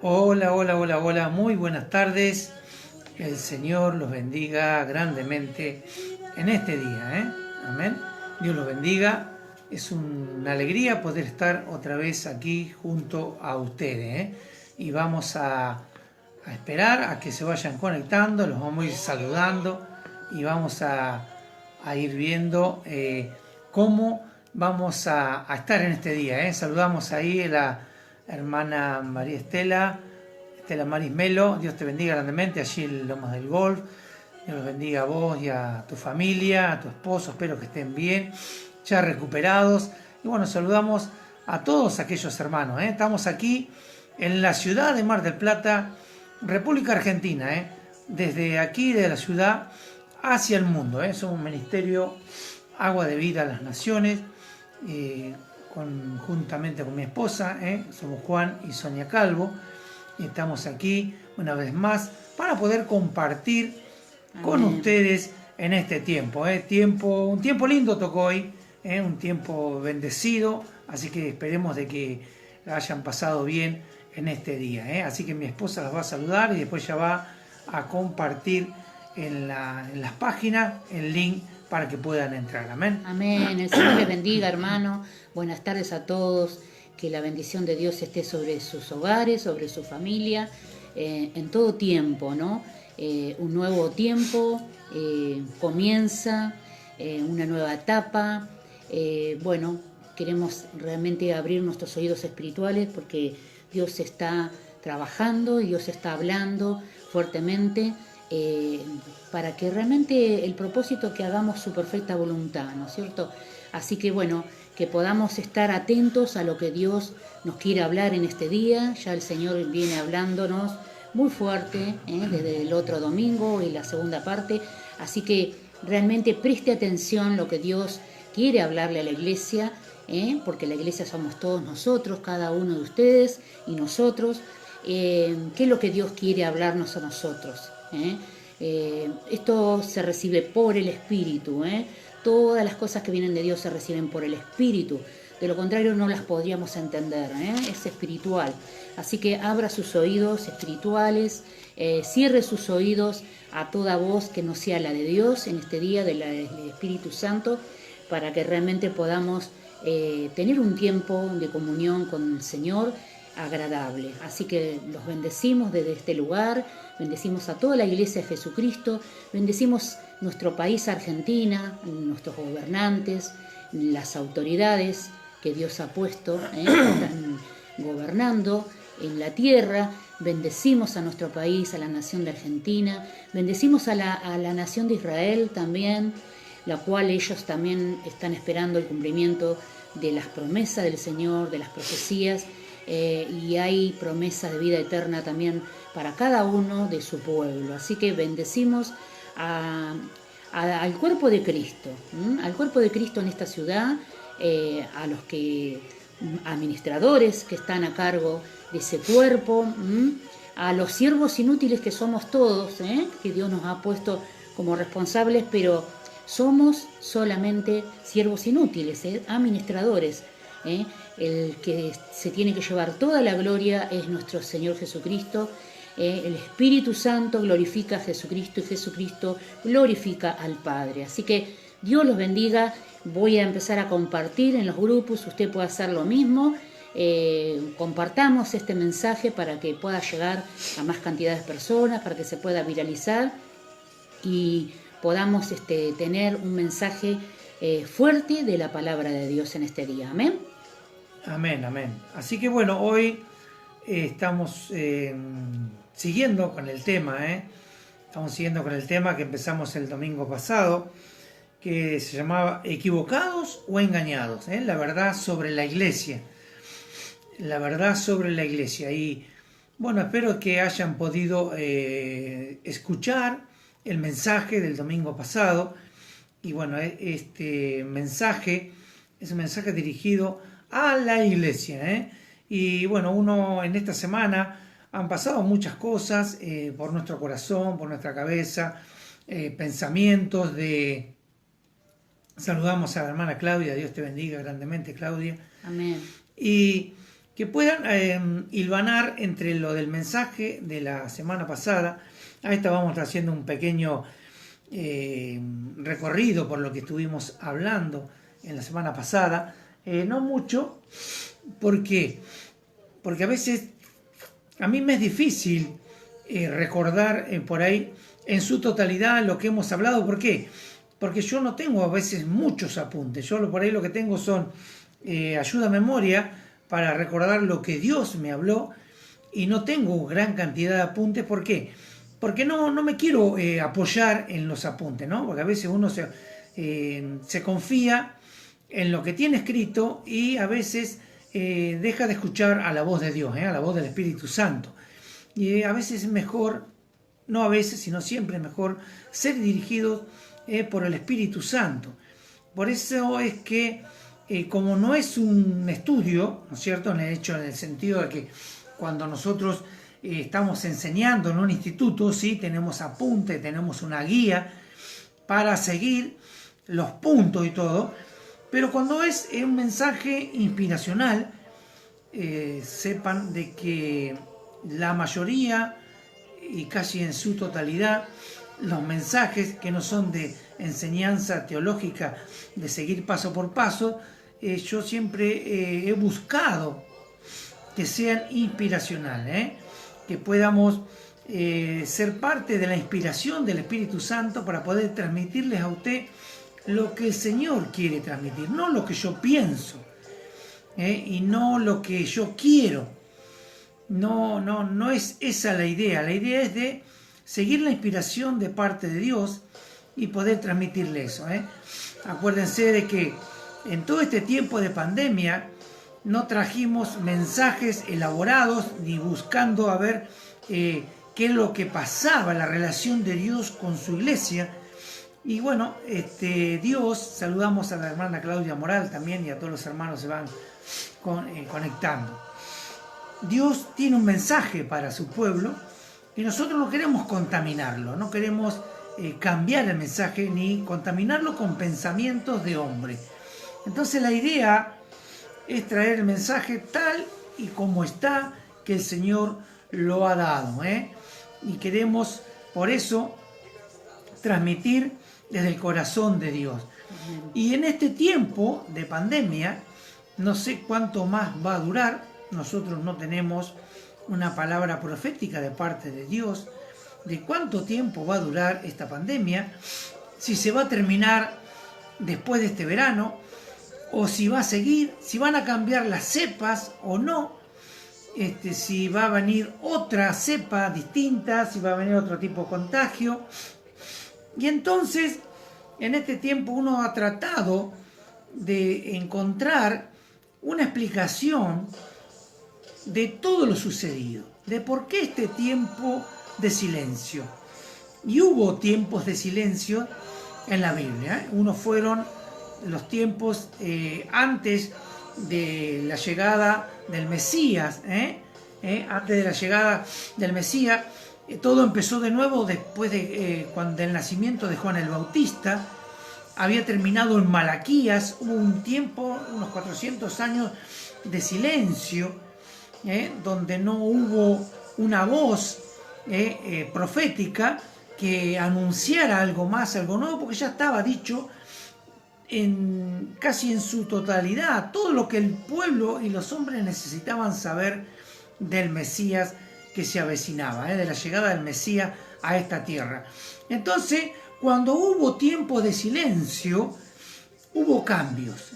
Hola, hola, hola, hola, muy buenas tardes. El Señor los bendiga grandemente en este día, ¿eh? Amén. Dios los bendiga. Es una alegría poder estar otra vez aquí junto a ustedes, ¿eh? Y vamos a esperar a que se vayan conectando, los vamos a ir saludando y vamos a ir viendo cómo vamos a estar en este día, ¿eh? Saludamos ahí a la hermana María Estela Maris Melo, Dios te bendiga grandemente allí en Lomas del Golf. Dios los bendiga a vos y a tu familia, a tu esposo, espero que estén bien, ya recuperados. Y bueno, saludamos a todos aquellos hermanos, ¿eh? Estamos aquí en la ciudad de Mar del Plata, República Argentina, ¿eh? Desde aquí, de la ciudad, hacia el mundo, ¿eh? Somos un ministerio Agua de Vida a las Naciones, juntamente con mi esposa, somos Juan y Sonia Calvo, y estamos aquí una vez más para poder compartir con ustedes en este tiempo, un tiempo lindo tocó hoy, un tiempo bendecido, así que esperemos de que la hayan pasado bien en este día, así que mi esposa las va a saludar y después ya va a compartir en las páginas el link para que puedan entrar. Amén. Amén. El Señor les bendiga, hermano. Buenas tardes a todos. Que la bendición de Dios esté sobre sus hogares, sobre su familia, en todo tiempo, ¿no? Un nuevo tiempo comienza, una nueva etapa. Bueno, queremos realmente abrir nuestros oídos espirituales porque Dios está trabajando y Dios está hablando fuertemente. Para que realmente el propósito que hagamos su perfecta voluntad, ¿no es cierto? Así que bueno, que podamos estar atentos a lo que Dios nos quiere hablar en este día. Ya el Señor viene hablándonos muy fuerte desde el otro domingo y la segunda parte. Así que realmente preste atención a lo que Dios quiere hablarle a la iglesia, porque la iglesia somos todos nosotros, cada uno de ustedes y nosotros. ¿Qué es lo que Dios quiere hablarnos a nosotros? Esto se recibe por el Espíritu. Todas las cosas que vienen de Dios se reciben por el Espíritu. De lo contrario no las podríamos entender. Es espiritual. Así que abra sus oídos espirituales, cierre sus oídos a toda voz que no sea la de Dios en este día del Espíritu Santo, para que realmente podamos tener un tiempo de comunión con el Señor agradable. Así que los bendecimos desde este lugar, bendecimos a toda la iglesia de Jesucristo, bendecimos nuestro país Argentina, nuestros gobernantes, las autoridades que Dios ha puesto, que están gobernando en la tierra. Bendecimos a nuestro país, a la nación de Argentina, bendecimos a la nación de Israel también, la cual ellos también están esperando el cumplimiento de las promesas del Señor, de las profecías, y hay promesas de vida eterna también para cada uno de su pueblo. Así que bendecimos al cuerpo de Cristo, al cuerpo de Cristo en esta ciudad, a los administradores que están a cargo de ese cuerpo, a los siervos inútiles que somos todos, que Dios nos ha puesto como responsables, pero somos solamente siervos inútiles, administradores. El que se tiene que llevar toda la gloria es nuestro Señor Jesucristo. El Espíritu Santo glorifica a Jesucristo y Jesucristo glorifica al Padre. Así que Dios los bendiga. Voy a empezar a compartir en los grupos, usted puede hacer lo mismo. Compartamos este mensaje para que pueda llegar a más cantidad de personas, para que se pueda viralizar y podamos tener un mensaje fuerte de la palabra de Dios en este día. Amén. Amén, amén. Así que bueno, hoy estamos siguiendo con el tema, Estamos siguiendo con el tema que empezamos el domingo pasado, que se llamaba ¿Equivocados o engañados? La verdad sobre la iglesia. La verdad sobre la iglesia. Y bueno, espero que hayan podido escuchar el mensaje del domingo pasado. Y bueno, este mensaje es un mensaje dirigido a la iglesia. Y bueno, uno en esta semana han pasado muchas cosas por nuestro corazón, por nuestra cabeza, pensamientos de... Saludamos a la hermana Claudia, Dios te bendiga grandemente, Claudia. Amén. Y que puedan hilvanar entre lo del mensaje de la semana pasada. Ahí vamos haciendo un pequeño recorrido por lo que estuvimos hablando en la semana pasada. No mucho, ¿por qué? Porque a veces a mí me es difícil recordar por ahí en su totalidad lo que hemos hablado. ¿Por qué? Porque yo no tengo a veces muchos apuntes. Yo por ahí lo que tengo son ayuda a memoria para recordar lo que Dios me habló, y no tengo gran cantidad de apuntes. ¿Por qué? Porque no me quiero apoyar en los apuntes, ¿no? Porque a veces uno se confía en lo que tiene escrito y a veces deja de escuchar a la voz de Dios, a la voz del Espíritu Santo. Y a veces es mejor, no a veces, sino siempre es mejor ser dirigido por el Espíritu Santo. Por eso es que, como no es un estudio, ¿no es cierto?, en el sentido de que cuando nosotros estamos enseñando en un instituto, sí, tenemos apunte, tenemos una guía para seguir los puntos y todo, pero cuando es un mensaje inspiracional, sepan de que la mayoría y casi en su totalidad, los mensajes que no son de enseñanza teológica, de seguir paso por paso, yo siempre he buscado que sean inspiracionales, que podamos ser parte de la inspiración del Espíritu Santo para poder transmitirles a usted lo que el Señor quiere transmitir, no lo que yo pienso y no lo que yo quiero. No es esa la idea. La idea es de seguir la inspiración de parte de Dios y poder transmitirle eso. Acuérdense de que en todo este tiempo de pandemia no trajimos mensajes elaborados ni buscando a ver qué es lo que pasaba, la relación de Dios con su iglesia. Y bueno, Dios, saludamos a la hermana Claudia Moral también y a todos los hermanos se van conectando. Dios tiene un mensaje para su pueblo y nosotros no queremos contaminarlo, no queremos cambiar el mensaje ni contaminarlo con pensamientos de hombre. Entonces la idea es traer el mensaje tal y como está, que el Señor lo ha dado, y queremos por eso transmitir desde el corazón de Dios. Y en este tiempo de pandemia, no sé cuánto más va a durar. Nosotros no tenemos una palabra profética de parte de Dios de cuánto tiempo va a durar esta pandemia, si se va a terminar después de este verano, o si va a seguir, si van a cambiar las cepas o no, si va a venir otra cepa distinta, si va a venir otro tipo de contagio. Y entonces, en este tiempo uno ha tratado de encontrar una explicación de todo lo sucedido, de por qué este tiempo de silencio. Y hubo tiempos de silencio en la Biblia. Uno fueron los tiempos antes de la llegada del Mesías. Antes de la llegada del Mesías, todo empezó de nuevo después de cuando el nacimiento de Juan el Bautista. Había terminado en Malaquías. Hubo un tiempo, unos 400 años de silencio, donde no hubo una voz profética que anunciara algo más, algo nuevo, porque ya estaba dicho casi en su totalidad todo lo que el pueblo y los hombres necesitaban saber del Mesías que se avecinaba, de la llegada del Mesías a esta tierra. Entonces, cuando hubo tiempo de silencio, hubo cambios.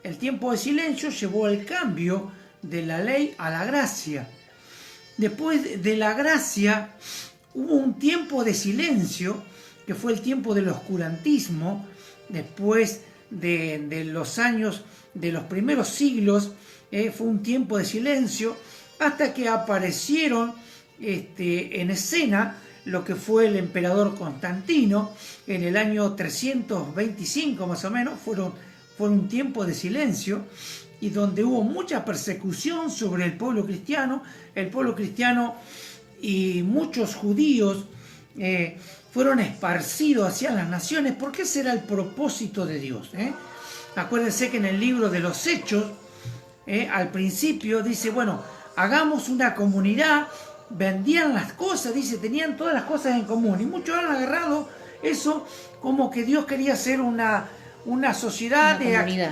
El tiempo de silencio llevó al cambio de la ley a la gracia. Después de la gracia hubo un tiempo de silencio, que fue el tiempo del oscurantismo. Después de los años de los primeros siglos, fue un tiempo de silencio, hasta que aparecieron en escena lo que fue el emperador Constantino en el año 325 más o menos. Fue un tiempo de silencio y donde hubo mucha persecución sobre el pueblo cristiano. El pueblo cristiano y muchos judíos fueron esparcidos hacia las naciones, porque ese era el propósito de Dios. Acuérdense que en el libro de los Hechos al principio dice, bueno, hagamos una comunidad, vendían las cosas, dice, tenían todas las cosas en común. Y muchos han agarrado eso como que Dios quería hacer una sociedad,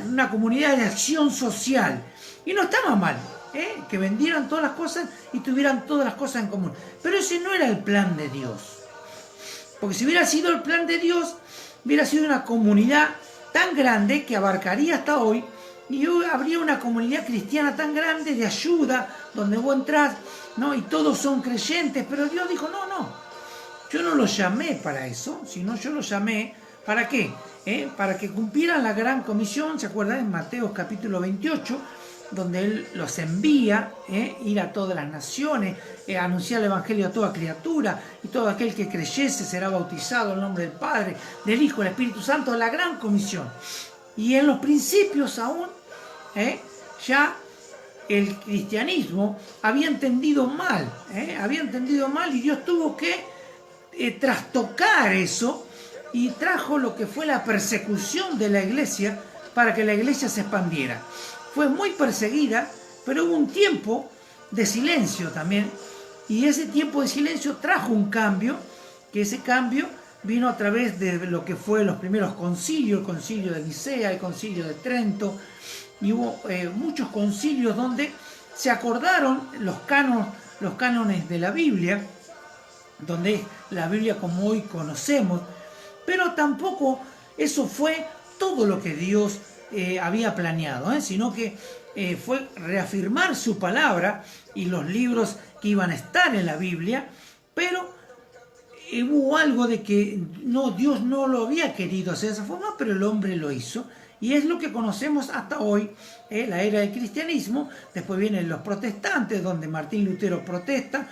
una comunidad de acción social. Y no estaba mal, que vendieran todas las cosas y tuvieran todas las cosas en común. Pero ese no era el plan de Dios. Porque si hubiera sido el plan de Dios, hubiera sido una comunidad tan grande que abarcaría hasta hoy, y hoy habría una comunidad cristiana tan grande de ayuda, donde vos entrás, ¿no? Y todos son creyentes, pero Dios dijo, no, yo no los llamé para eso, sino yo los llamé, ¿para qué? Para que cumplieran la gran comisión, ¿se acuerdan? En Mateo capítulo 28, donde Él los envía, ir a todas las naciones, anunciar el Evangelio a toda criatura, y todo aquel que creyese será bautizado en el nombre del Padre, del Hijo, del Espíritu Santo, la gran comisión. Y en los principios aún, ya el cristianismo había entendido mal, y Dios tuvo que trastocar eso, y trajo lo que fue la persecución de la iglesia para que la iglesia se expandiera. Fue muy perseguida, pero hubo un tiempo de silencio también, y ese tiempo de silencio trajo un cambio, que ese cambio vino a través de lo que fue los primeros concilios, el concilio de Nicea, el concilio de Trento, y hubo muchos concilios donde se acordaron los cánones de la Biblia, donde es la Biblia como hoy conocemos, pero tampoco eso fue todo lo que Dios había planeado, sino que fue reafirmar su palabra y los libros que iban a estar en la Biblia, pero hubo algo de que Dios no lo había querido hacer de esa forma, pero el hombre lo hizo. Y es lo que conocemos hasta hoy, la era del cristianismo. Después vienen los protestantes, donde Martín Lutero protesta,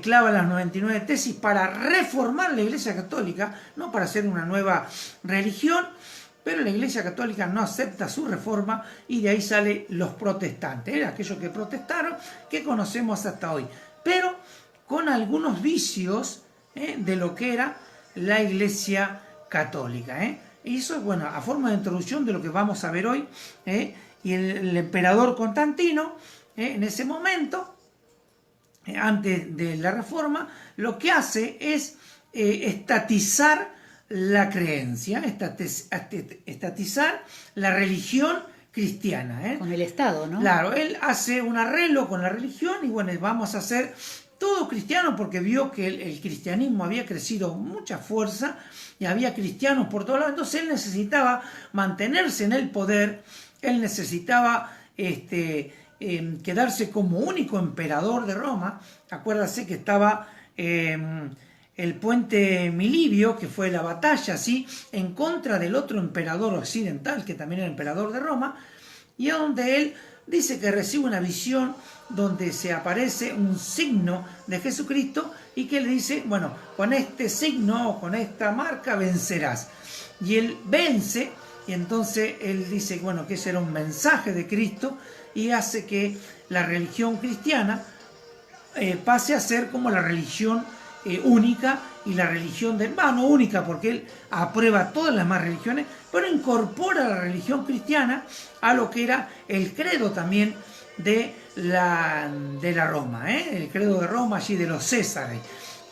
clava las 99 tesis para reformar la Iglesia Católica, no para hacer una nueva religión, pero la Iglesia Católica no acepta su reforma, y de ahí salen los protestantes, aquellos que protestaron, que conocemos hasta hoy, pero con algunos vicios de lo que era la Iglesia Católica. Y eso es, bueno, a forma de introducción de lo que vamos a ver hoy. Y el emperador Constantino, en ese momento, antes de la reforma, lo que hace es estatizar la creencia, estatizar la religión cristiana. Con el Estado, ¿no? Claro, él hace un arreglo con la religión, y bueno, vamos a hacer todo cristiano, porque vio que el cristianismo había crecido mucha fuerza y había cristianos por todos lados. Entonces él necesitaba mantenerse en el poder, él necesitaba quedarse como único emperador de Roma. Acuérdase que estaba el puente Milivio, que fue la batalla, ¿sí?, en contra del otro emperador occidental, que también era emperador de Roma, y donde él dice que recibe una visión donde se aparece un signo de Jesucristo, y que le dice, bueno, con este signo o con esta marca vencerás. Y él vence, y entonces él dice, bueno, que ese era un mensaje de Cristo, y hace que la religión cristiana pase a ser como la religión única, y la religión de, no única, porque él aprueba todas las demás religiones, pero incorpora la religión cristiana a lo que era el credo también de la Roma, el credo de Roma, allí de los Césares.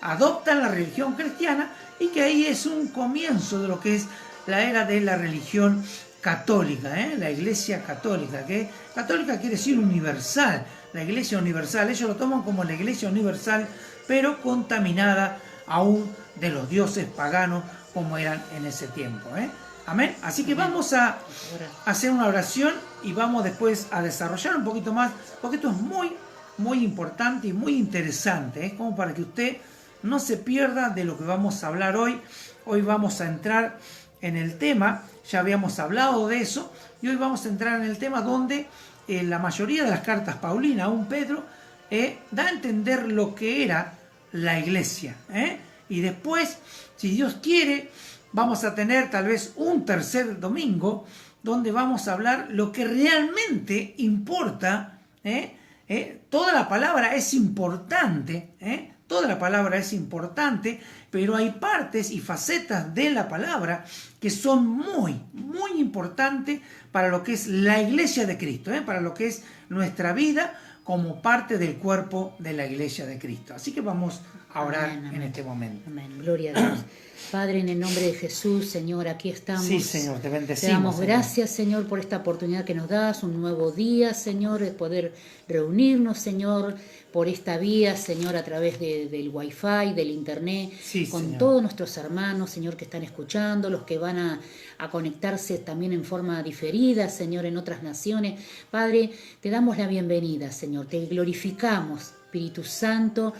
Adoptan la religión cristiana, y que ahí es un comienzo de lo que es la era de la religión católica, la Iglesia Católica, que católica quiere decir universal, la Iglesia universal. Ellos lo toman como la Iglesia universal, pero contaminada aún de los dioses paganos como eran en ese tiempo. Amén. Así que vamos a hacer una oración, y vamos después a desarrollar un poquito más, porque esto es muy, muy importante y muy interesante, como para que usted no se pierda de lo que vamos a hablar hoy. Hoy vamos a entrar en el tema, ya habíamos hablado de eso, y hoy vamos a entrar en el tema donde la mayoría de las cartas paulinas, aún Pedro, da a entender lo que era la iglesia. Y después, si Dios quiere, vamos a tener tal vez un tercer domingo donde vamos a hablar lo que realmente importa. Toda la palabra es importante, Toda la palabra es importante, pero hay partes y facetas de la palabra que son muy, muy importantes para lo que es la iglesia de Cristo, para lo que es nuestra vida como parte del cuerpo de la iglesia de Cristo. Así que vamos a orar en este momento. Amén. Gloria a Dios. Padre, en el nombre de Jesús, Señor, aquí estamos. Sí, Señor, te bendecimos. Te damos Señor. gracias, Señor, por esta oportunidad que nos das, un nuevo día, Señor, de poder reunirnos, Señor, por esta vía, Señor, a través del Wi-Fi, del Internet, Sí, con Señor. todos nuestros hermanos, Señor, que están escuchando, los que van a conectarse también en forma diferida, Señor, en otras naciones. Padre, te damos la bienvenida, Señor, te glorificamos, Espíritu Santo,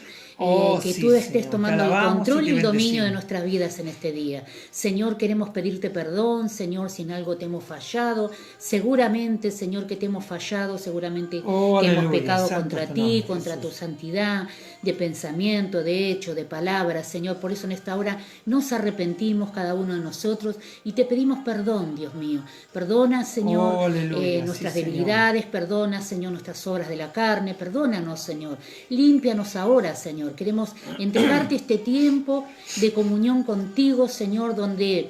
que sí, tú estés Señor. tomando Te el alabamos control y y te el dominio de bendecimos. nuestras vidas en este día. Señor, queremos pedirte perdón, Señor, si en algo te hemos fallado. Seguramente, Señor, que te hemos fallado, seguramente que Aleluya, hemos pecado santo contra es tu ti, nombre, contra tu Jesús. santidad, de pensamiento, de hecho, de palabras, Señor. Por eso en esta hora nos arrepentimos cada uno de nosotros y te pedimos perdón, Dios mío. Perdona, Señor, Aleluya, nuestras sí, Señor. debilidades, perdona, Señor, nuestras obras de la carne, perdónanos, Señor. Límpianos ahora, Señor. Queremos entregarte este tiempo de comunión contigo, Señor, donde,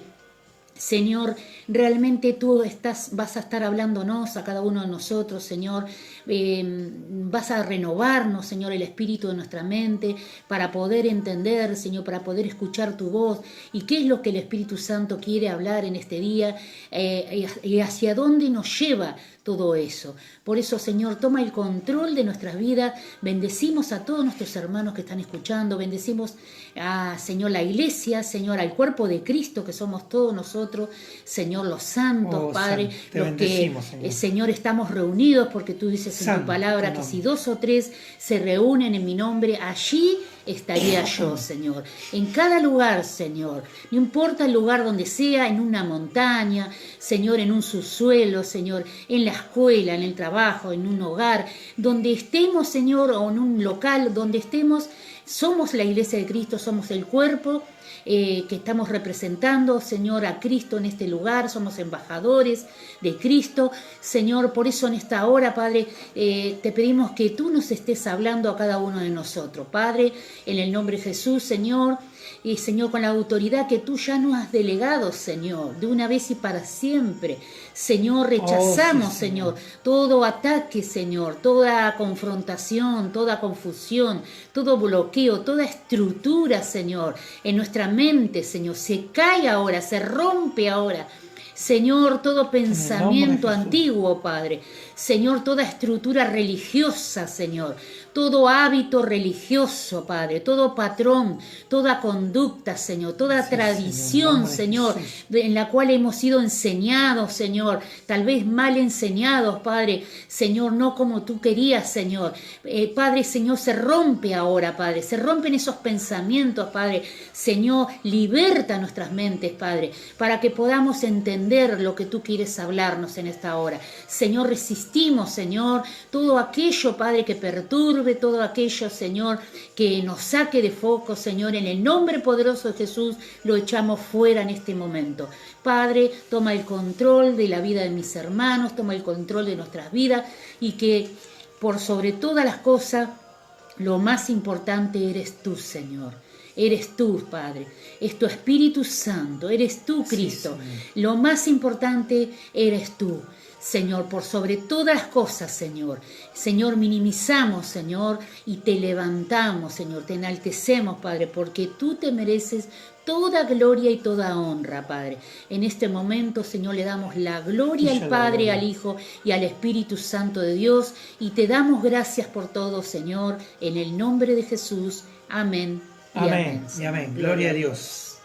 Señor, realmente tú vas a estar hablándonos a cada uno de nosotros, Señor. Vas a renovarnos, Señor, el espíritu de nuestra mente para poder entender, Señor, para poder escuchar tu voz y qué es lo que el Espíritu Santo quiere hablar en este día y hacia dónde nos lleva todo eso. Por eso, Señor, toma el control de nuestras vidas. Bendecimos a todos nuestros hermanos que están escuchando. Bendecimos a, Señor, la iglesia, Señor, al cuerpo de Cristo que somos todos nosotros. Señor, los santos, Padre, Te los que, bendecimos, Señor. Señor, estamos reunidos porque tú dices en tu Santo palabra tu que si nombre. 2 o 3 se reúnen en mi nombre, allí estaría yo, Señor. En cada lugar, Señor. No importa el lugar donde sea, en una montaña, Señor, en un subsuelo, Señor, en la escuela, en el trabajo, en un hogar, donde estemos, Señor, o en un local, donde estemos, somos la iglesia de Cristo, somos el cuerpo que estamos representando, Señor, a Cristo en este lugar, somos embajadores de Cristo, Señor. Por eso en esta hora, Padre, te pedimos que tú nos estés hablando a cada uno de nosotros, Padre, en el nombre de Jesús, Señor. Y Señor, con la autoridad que tú ya nos has delegado, Señor, de una vez y para siempre. Señor, rechazamos, sí, Señor, todo ataque, Señor, toda confrontación, toda confusión, todo bloqueo, toda estructura, Señor, en nuestra mente, Señor, se cae ahora, se rompe ahora. Señor, todo pensamiento Jesús. antiguo, Padre. Señor, toda estructura religiosa, Señor. Todo hábito religioso, Padre. Todo patrón, toda conducta, Señor. Toda Sí, tradición, Señor, Señor, en la cual hemos sido enseñados, Señor. Tal vez mal enseñados, Padre. Señor, no como tú querías, Señor. Padre, Señor, se rompe ahora, Padre. Se rompen esos pensamientos, Padre. Señor, liberta nuestras mentes, Padre, para que podamos entender lo que tú quieres hablarnos en esta hora. Señor, resistimos, Señor, todo aquello, Padre, que perturbe, todo aquello, Señor, que nos saque de foco, Señor, en el nombre poderoso de Jesús, lo echamos fuera en este momento. Padre, toma el control de la vida de mis hermanos, toma el control de nuestras vidas y que por sobre todas las cosas, lo más importante eres tú, Señor. Eres tú, Padre. Es tu Espíritu Santo. Eres tú, Cristo. Sí, lo más importante eres tú. Señor, por sobre todas las cosas, Señor. Señor, minimizamos, Señor, y te levantamos, Señor, te enaltecemos, Padre, porque tú te mereces toda gloria y toda honra, Padre. En este momento, Señor, le damos la gloria al Padre, al Hijo y al Espíritu Santo de Dios, y te damos gracias por todo, Señor, en el nombre de Jesús. Amén. Amén y amén. Gloria a Dios.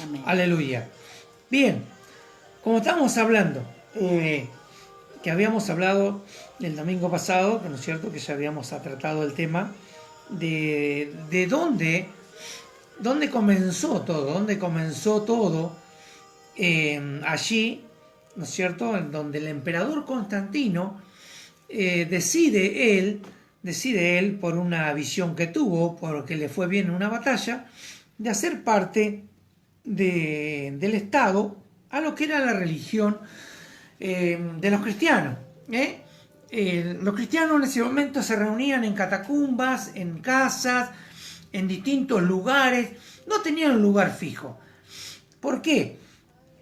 Amén. Aleluya. Bien, como estamos hablando, que habíamos hablado el domingo pasado, que no es cierto que ya habíamos tratado el tema de dónde comenzó todo, allí, ¿no es cierto?, en donde el emperador Constantino decide él, por una visión que tuvo, porque le fue bien en una batalla, de hacer parte del Estado a lo que era la religión de los cristianos. Los cristianos en ese momento se reunían en catacumbas, en casas, en distintos lugares, no tenían un lugar fijo. ¿Por qué?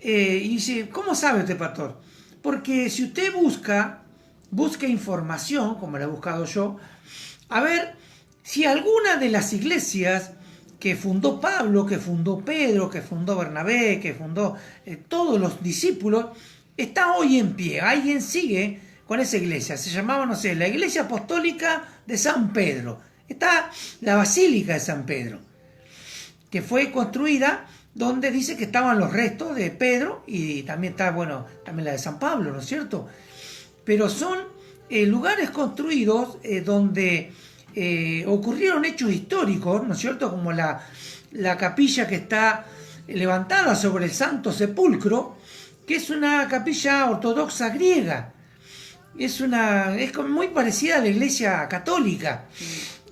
Y dice, ¿cómo sabe usted, pastor? Porque si usted busca información, como la he buscado yo, a ver si alguna de las iglesias que fundó Pablo, que fundó Pedro, que fundó Bernabé, que fundó todos los discípulos, está hoy en pie. Alguien sigue con esa iglesia. Se llamaba, no sé, la Iglesia Apostólica de San Pedro. Está la Basílica de San Pedro, que fue construida donde dice que estaban los restos de Pedro y también está, bueno, también la de San Pablo, ¿no es cierto? Pero son lugares construidos donde ocurrieron hechos históricos, ¿no es cierto? Como la capilla que está levantada sobre el Santo Sepulcro, que es una capilla ortodoxa griega. Es muy parecida a la iglesia católica.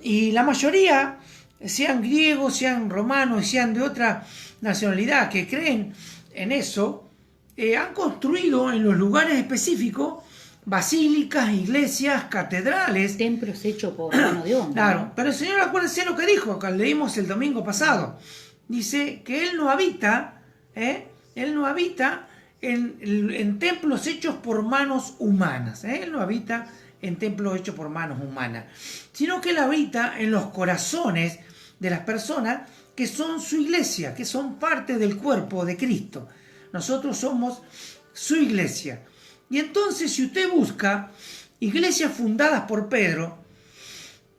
Y la mayoría, sean griegos, sean romanos, sean de otra nacionalidad que creen en eso, han construido en los lugares específicos basílicas, iglesias, catedrales. Templos hechos por mano de hombre. Claro, pero el Señor, acuérdense lo que dijo, que leímos el domingo pasado. Dice que Él no habita en templos hechos por manos humanas. Él no habita en templos hechos por manos humanas, sino que Él habita en los corazones de las personas que son su iglesia, que son parte del cuerpo de Cristo. Nosotros somos su iglesia. Y entonces, si usted busca iglesias fundadas por Pedro,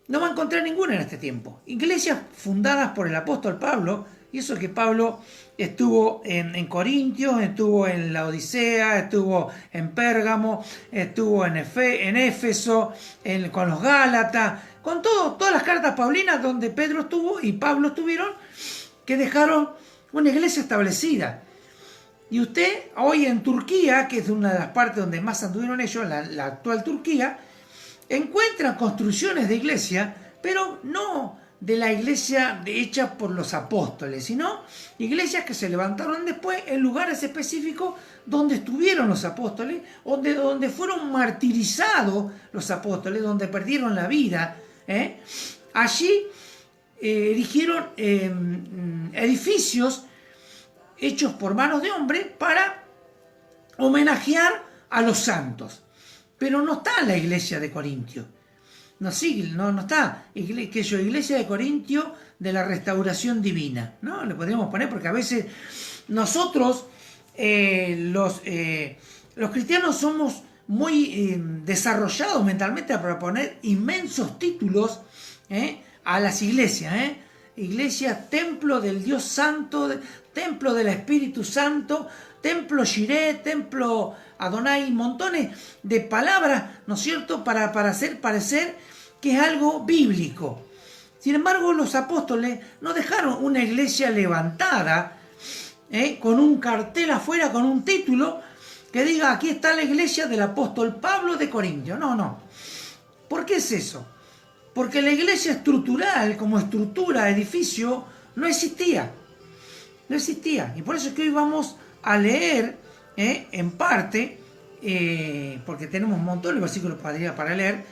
no va a encontrar ninguna en este tiempo. Iglesias fundadas por el apóstol Pablo, y eso que Pablo estuvo en Corintios, estuvo en la Odisea, estuvo en Pérgamo, estuvo en Éfeso, con los Gálatas, con todas las cartas paulinas donde Pedro estuvo y Pablo estuvieron, que dejaron una iglesia establecida. Y usted hoy en Turquía, que es una de las partes donde más anduvieron ellos, la actual Turquía, encuentra construcciones de iglesia, pero no de la iglesia hecha por los apóstoles, sino iglesias que se levantaron después en lugares específicos donde estuvieron los apóstoles, donde fueron martirizados los apóstoles, donde perdieron la vida. Allí erigieron edificios hechos por manos de hombre para homenajear a los santos. Pero no está la iglesia de Corintio. No está iglesia de Corintio de la restauración divina, ¿no? Le podríamos poner, porque a veces nosotros, los cristianos, somos muy desarrollados mentalmente para poner inmensos títulos a las iglesias. Iglesia, templo del Dios Santo, templo del Espíritu Santo, templo Jireh, templo Adonai, montones de palabras, ¿no es cierto?, para hacer parecer que es algo bíblico. Sin embargo, los apóstoles no dejaron una iglesia levantada con un cartel afuera, con un título que diga, aquí está la iglesia del apóstol Pablo de Corintio. No. ¿Por qué es eso? Porque la iglesia estructural, como estructura, edificio, no existía. No existía. Y por eso es que hoy vamos a leer, en parte, porque tenemos un montón de versículos para leer,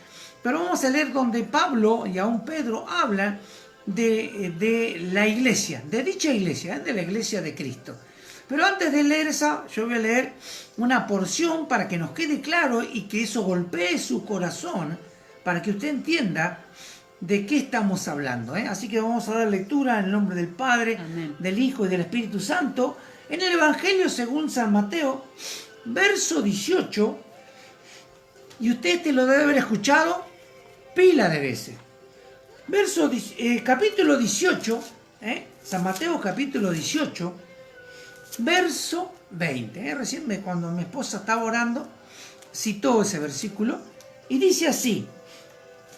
pero vamos a leer donde Pablo y aún Pedro hablan de la iglesia, de dicha iglesia, de la iglesia de Cristo. Pero antes de leer esa, yo voy a leer una porción para que nos quede claro y que eso golpee su corazón, para que usted entienda de qué estamos hablando. Así que vamos a dar lectura en el nombre del Padre, Amén, del Hijo y del Espíritu Santo, en el Evangelio según San Mateo, verso 18, y usted lo debe haber escuchado pila de veces. Capítulo 18, San Mateo capítulo 18, verso 20. Recién cuando mi esposa estaba orando, citó ese versículo, y dice así: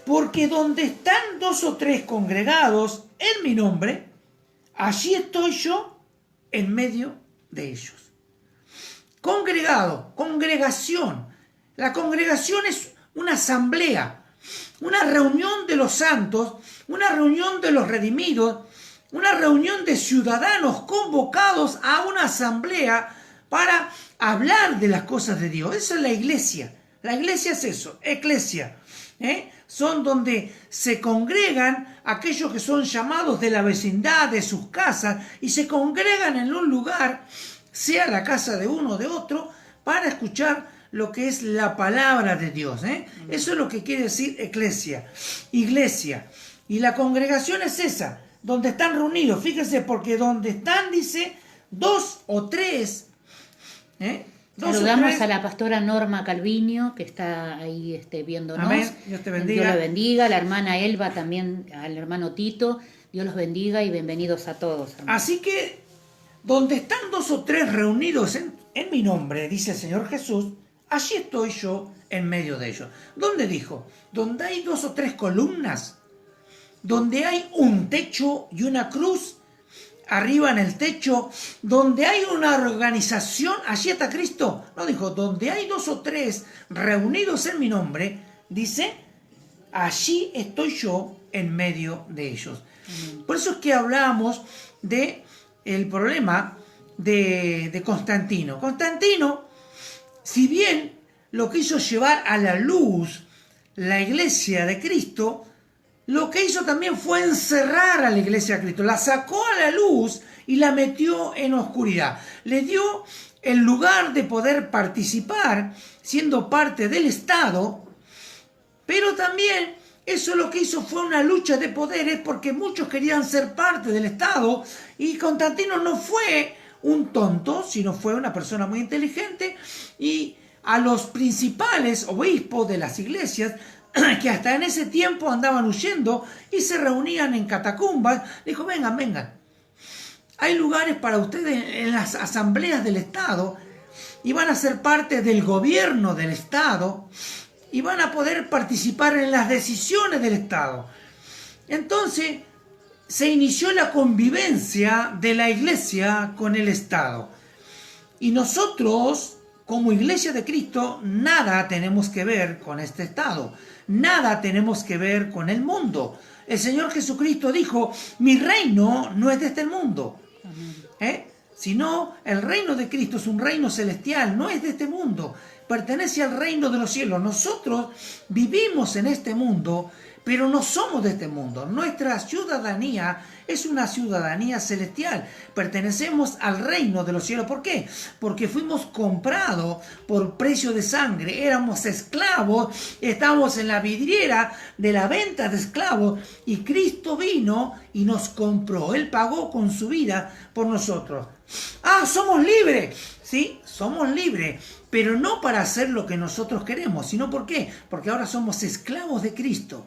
porque donde están 2 o 3 congregados en mi nombre, allí estoy yo en medio de ellos. Congregado, congregación. La congregación es una asamblea, una reunión de los santos, una reunión de los redimidos, una reunión de ciudadanos convocados a una asamblea para hablar de las cosas de Dios. Esa es la iglesia. La iglesia es eso, eclesia. son donde se congregan aquellos que son llamados de la vecindad, de sus casas, y se congregan en un lugar, sea la casa de uno o de otro, para escuchar lo que es la palabra de Dios. Eso es lo que quiere decir eclesia, iglesia. Y la congregación es esa, donde están reunidos. Fíjense, porque donde están, dice, 2 o 3. Saludamos a la pastora Norma Calviño, que está ahí viéndonos. Amén. Dios te bendiga. Dios la bendiga. La hermana Elba también, al hermano Tito. Dios los bendiga y bienvenidos a todos. Amén. Así que, donde están 2 o 3 reunidos en mi nombre, dice el Señor Jesús, allí estoy yo en medio de ellos. ¿Dónde dijo? Donde hay 2 o 3 columnas, donde hay un techo y una cruz arriba en el techo, donde hay una organización, allí está Cristo. No dijo, donde hay 2 o 3 reunidos en mi nombre, dice, allí estoy yo en medio de ellos. Por eso es que hablamos de el problema de Constantino. Constantino, si bien lo quiso llevar a la luz la iglesia de Cristo, lo que hizo también fue encerrar a la iglesia de Cristo. La sacó a la luz y la metió en oscuridad. Le dio el lugar de poder participar siendo parte del Estado, pero también eso lo que hizo fue una lucha de poderes, porque muchos querían ser parte del Estado, y Constantino no fue un tonto, sino fue una persona muy inteligente, y a los principales obispos de las iglesias, que hasta en ese tiempo andaban huyendo y se reunían en catacumbas, dijo, vengan, hay lugares para ustedes en las asambleas del Estado, y van a ser parte del gobierno del Estado, y van a poder participar en las decisiones del Estado. Entonces se inició la convivencia de la iglesia con el Estado. Y nosotros, como iglesia de Cristo, nada tenemos que ver con este Estado. Nada tenemos que ver con el mundo. El Señor Jesucristo dijo, mi reino no es de este mundo. Sino el reino de Cristo es un reino celestial, no es de este mundo. Pertenece al reino de los cielos. Nosotros vivimos en este mundo, pero no somos de este mundo. Nuestra ciudadanía es una ciudadanía celestial. Pertenecemos al reino de los cielos. ¿Por qué? Porque fuimos comprados por precio de sangre. Éramos esclavos, estábamos en la vidriera de la venta de esclavos, y Cristo vino y nos compró. Él pagó con su vida por nosotros. Somos libres. Sí, somos libres, pero no para hacer lo que nosotros queremos, sino ¿por qué? Porque ahora somos esclavos de Cristo.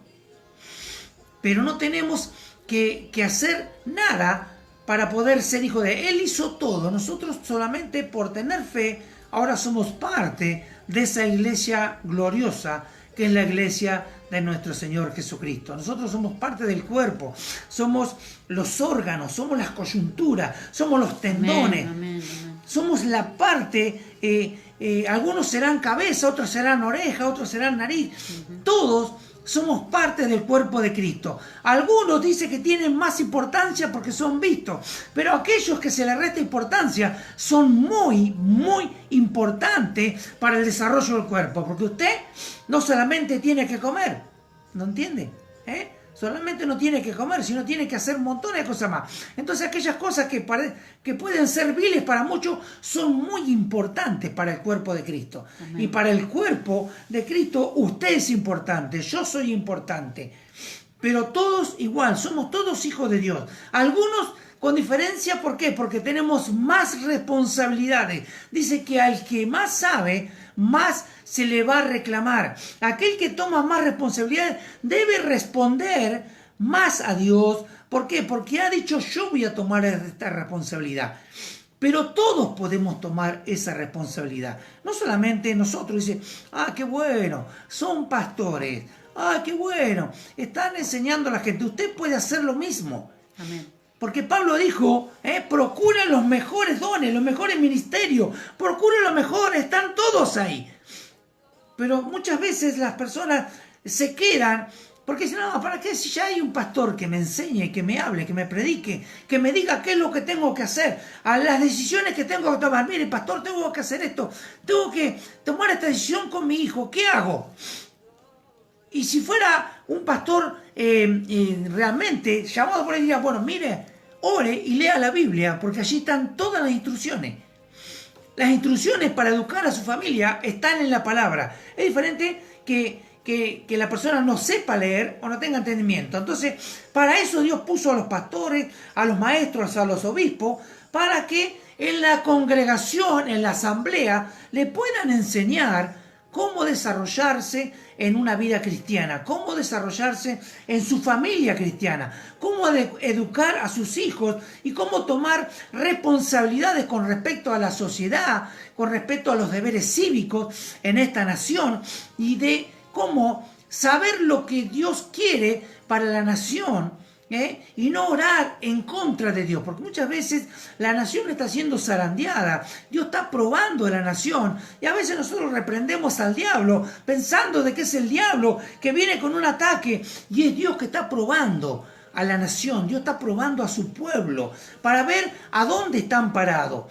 Pero no tenemos que hacer nada para poder ser hijos de Él. Él hizo todo. Nosotros solamente por tener fe, ahora somos parte de esa iglesia gloriosa, que es la iglesia de nuestro Señor Jesucristo. Nosotros somos parte del cuerpo, somos los órganos, somos las coyunturas, somos los tendones. Amén. Somos la parte, algunos serán cabeza, otros serán oreja, otros serán nariz. Todos somos parte del cuerpo de Cristo. Algunos dicen que tienen más importancia porque son vistos, pero aquellos que se les resta importancia son muy, muy importantes para el desarrollo del cuerpo, porque usted no solamente tiene que comer, ¿no entiende? Solamente no tiene que comer, sino tiene que hacer montones de cosas más. Entonces aquellas cosas que pueden ser viles para muchos son muy importantes para el cuerpo de Cristo. Amén. Y para el cuerpo de Cristo usted es importante, yo soy importante. Pero todos igual, somos todos hijos de Dios. Algunos con diferencia, ¿por qué? Porque tenemos más responsabilidades. Dice que al que más sabe, más se le va a reclamar. Aquel que toma más responsabilidades debe responder más a Dios. ¿Por qué? Porque ha dicho, yo voy a tomar esta responsabilidad. Pero todos podemos tomar esa responsabilidad. No solamente nosotros. Dice, qué bueno, son pastores. Qué bueno, están enseñando a la gente. Usted puede hacer lo mismo. Amén. Porque Pablo dijo, procura los mejores dones, los mejores ministerios, procura lo mejor, están todos ahí. Pero muchas veces las personas se quedan, porque dicen, no, ¿para qué? Si ya hay un pastor que me enseñe, que me hable, que me predique, que me diga qué es lo que tengo que hacer, a las decisiones que tengo que tomar. Mire, pastor, tengo que hacer esto, tengo que tomar esta decisión con mi hijo, ¿qué hago? Y si fuera un pastor realmente llamado por él, diría, bueno, mire, ore y lea la Biblia, porque allí están todas las instrucciones. Las instrucciones para educar a su familia están en la palabra. Es diferente que la persona no sepa leer o no tenga entendimiento. Entonces, para eso Dios puso a los pastores, a los maestros, a los obispos, para que en la congregación, en la asamblea, le puedan enseñar cómo desarrollarse en una vida cristiana, cómo desarrollarse en su familia cristiana, cómo educar a sus hijos y cómo tomar responsabilidades con respecto a la sociedad, con respecto a los deberes cívicos en esta nación y de cómo saber lo que Dios quiere para la nación. Y no orar en contra de Dios, porque muchas veces la nación está siendo zarandeada, Dios está probando a la nación, y a veces nosotros reprendemos al diablo, pensando de que es el diablo que viene con un ataque, y es Dios que está probando a la nación, Dios está probando a su pueblo, para ver a dónde están parados.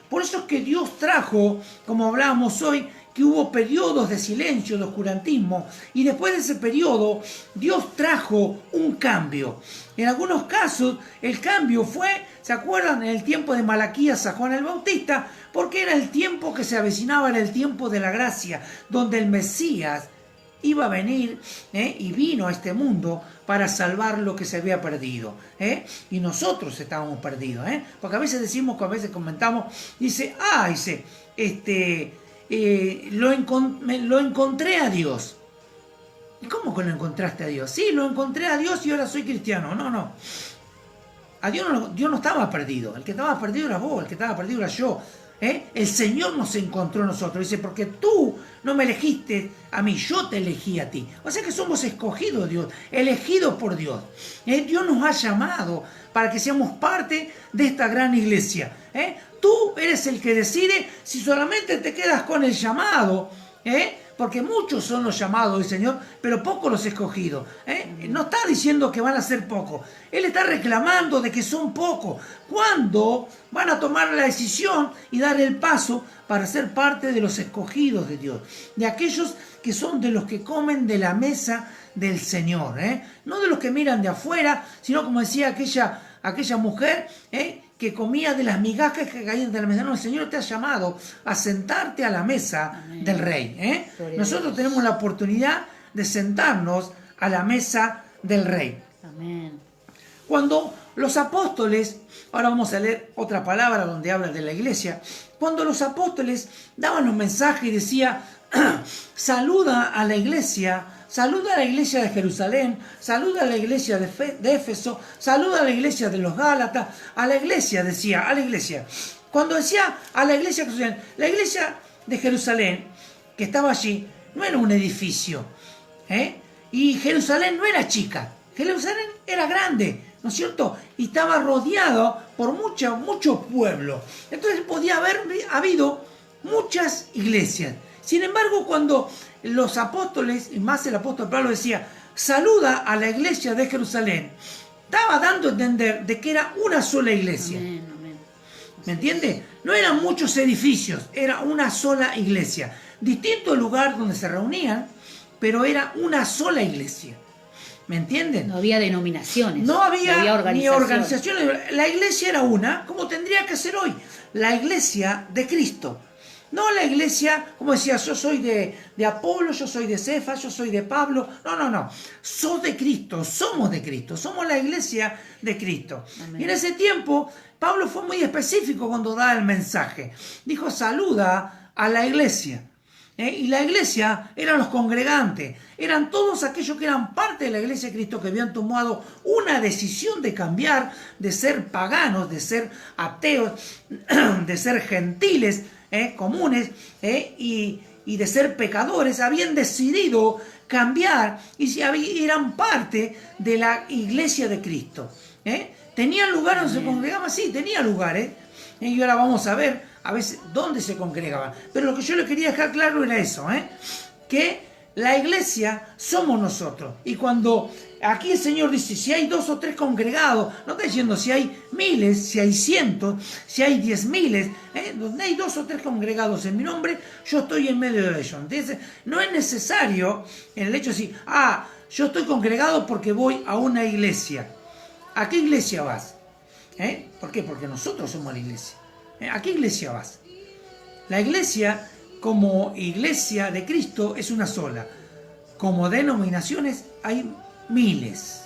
Por eso es que Dios trajo, como hablábamos hoy, que hubo periodos de silencio, de oscurantismo, y después de ese periodo Dios trajo un cambio. En algunos casos el cambio fue, ¿se acuerdan? En el tiempo de Malaquías a Juan el Bautista, porque era el tiempo que se avecinaba, era el tiempo de la gracia, donde el Mesías iba a venir y vino a este mundo para salvar lo que se había perdido. Y nosotros estábamos perdidos, porque a veces decimos, a veces comentamos, dice, lo encontré a Dios. ¿Y cómo que lo encontraste a Dios? Sí, lo encontré a Dios y ahora soy cristiano. No. A Dios no estaba perdido. El que estaba perdido era vos, el que estaba perdido era yo. El Señor nos encontró a nosotros. Dice, porque tú no me elegiste a mí, yo te elegí a ti. O sea que somos escogidos de Dios, elegidos por Dios. Dios nos ha llamado para que seamos parte de esta gran iglesia. Tú eres el que decide si solamente te quedas con el llamado, porque muchos son los llamados del Señor, pero pocos los escogidos. No está diciendo que van a ser pocos. Él está reclamando de que son pocos. ¿Cuándo van a tomar la decisión y dar el paso para ser parte de los escogidos de Dios? De aquellos que son de los que comen de la mesa del Señor. No de los que miran de afuera, sino como decía aquella mujer, que comía de las migajas que caían de la mesa. No, el Señor te ha llamado a sentarte a la mesa Amén. Del Rey. Nosotros tenemos la oportunidad de sentarnos a la mesa del Rey. Amén. Cuando los apóstoles, ahora vamos a leer otra palabra donde habla de la iglesia, cuando los apóstoles daban los mensajes y decía, saluda a la iglesia de Jerusalén, saluda a la iglesia de Éfeso, saluda a la iglesia de los Gálatas, a la iglesia, decía, a la iglesia. Cuando decía a la iglesia de Jerusalén, la iglesia de Jerusalén, que estaba allí, no era un edificio, y Jerusalén no era chica, Jerusalén era grande, ¿no es cierto? Y estaba rodeado por mucho pueblo. Entonces podía haber habido muchas iglesias. Sin embargo, cuando los apóstoles, y más el apóstol Pablo decía, saluda a la iglesia de Jerusalén, estaba dando a entender de que era una sola iglesia. Amén, amén. ¿Me entiende? No eran muchos edificios, era una sola iglesia. Distinto lugar donde se reunían, pero era una sola iglesia. ¿Me entienden? No había denominaciones. No había ni organizaciones. La iglesia era una, como tendría que ser hoy, la iglesia de Cristo. No la iglesia, como decía, yo soy de Apolo, yo soy de Cefas, yo soy de Pablo. No. Sos de Cristo, somos de Cristo, somos la iglesia de Cristo. Amén. Y en ese tiempo, Pablo fue muy específico cuando da el mensaje. Dijo, saluda a la iglesia. Y la iglesia eran los congregantes, eran todos aquellos que eran parte de la iglesia de Cristo, que habían tomado una decisión de cambiar, de ser paganos, de ser ateos, de ser gentiles, comunes, y de ser pecadores. Habían decidido cambiar y eran parte de la iglesia de Cristo. ¿Tenían lugar donde se congregaban? Sí, tenía lugares. Y ahora vamos a ver a veces dónde se congregaban. Pero lo que yo le quería dejar claro era eso, que la iglesia somos nosotros. Y cuando aquí el Señor dice, si hay 2 o 3 congregados, no está diciendo si hay miles, si hay cientos, si hay 10.000, donde hay 2 o 3 congregados en mi nombre, yo estoy en medio de ellos. Entonces, no es necesario en el hecho de decir, yo estoy congregado porque voy a una iglesia. ¿A qué iglesia vas? ¿Por qué? Porque nosotros somos la iglesia. ¿A qué iglesia vas? La iglesia, como iglesia de Cristo, es una sola. Como denominaciones hay miles.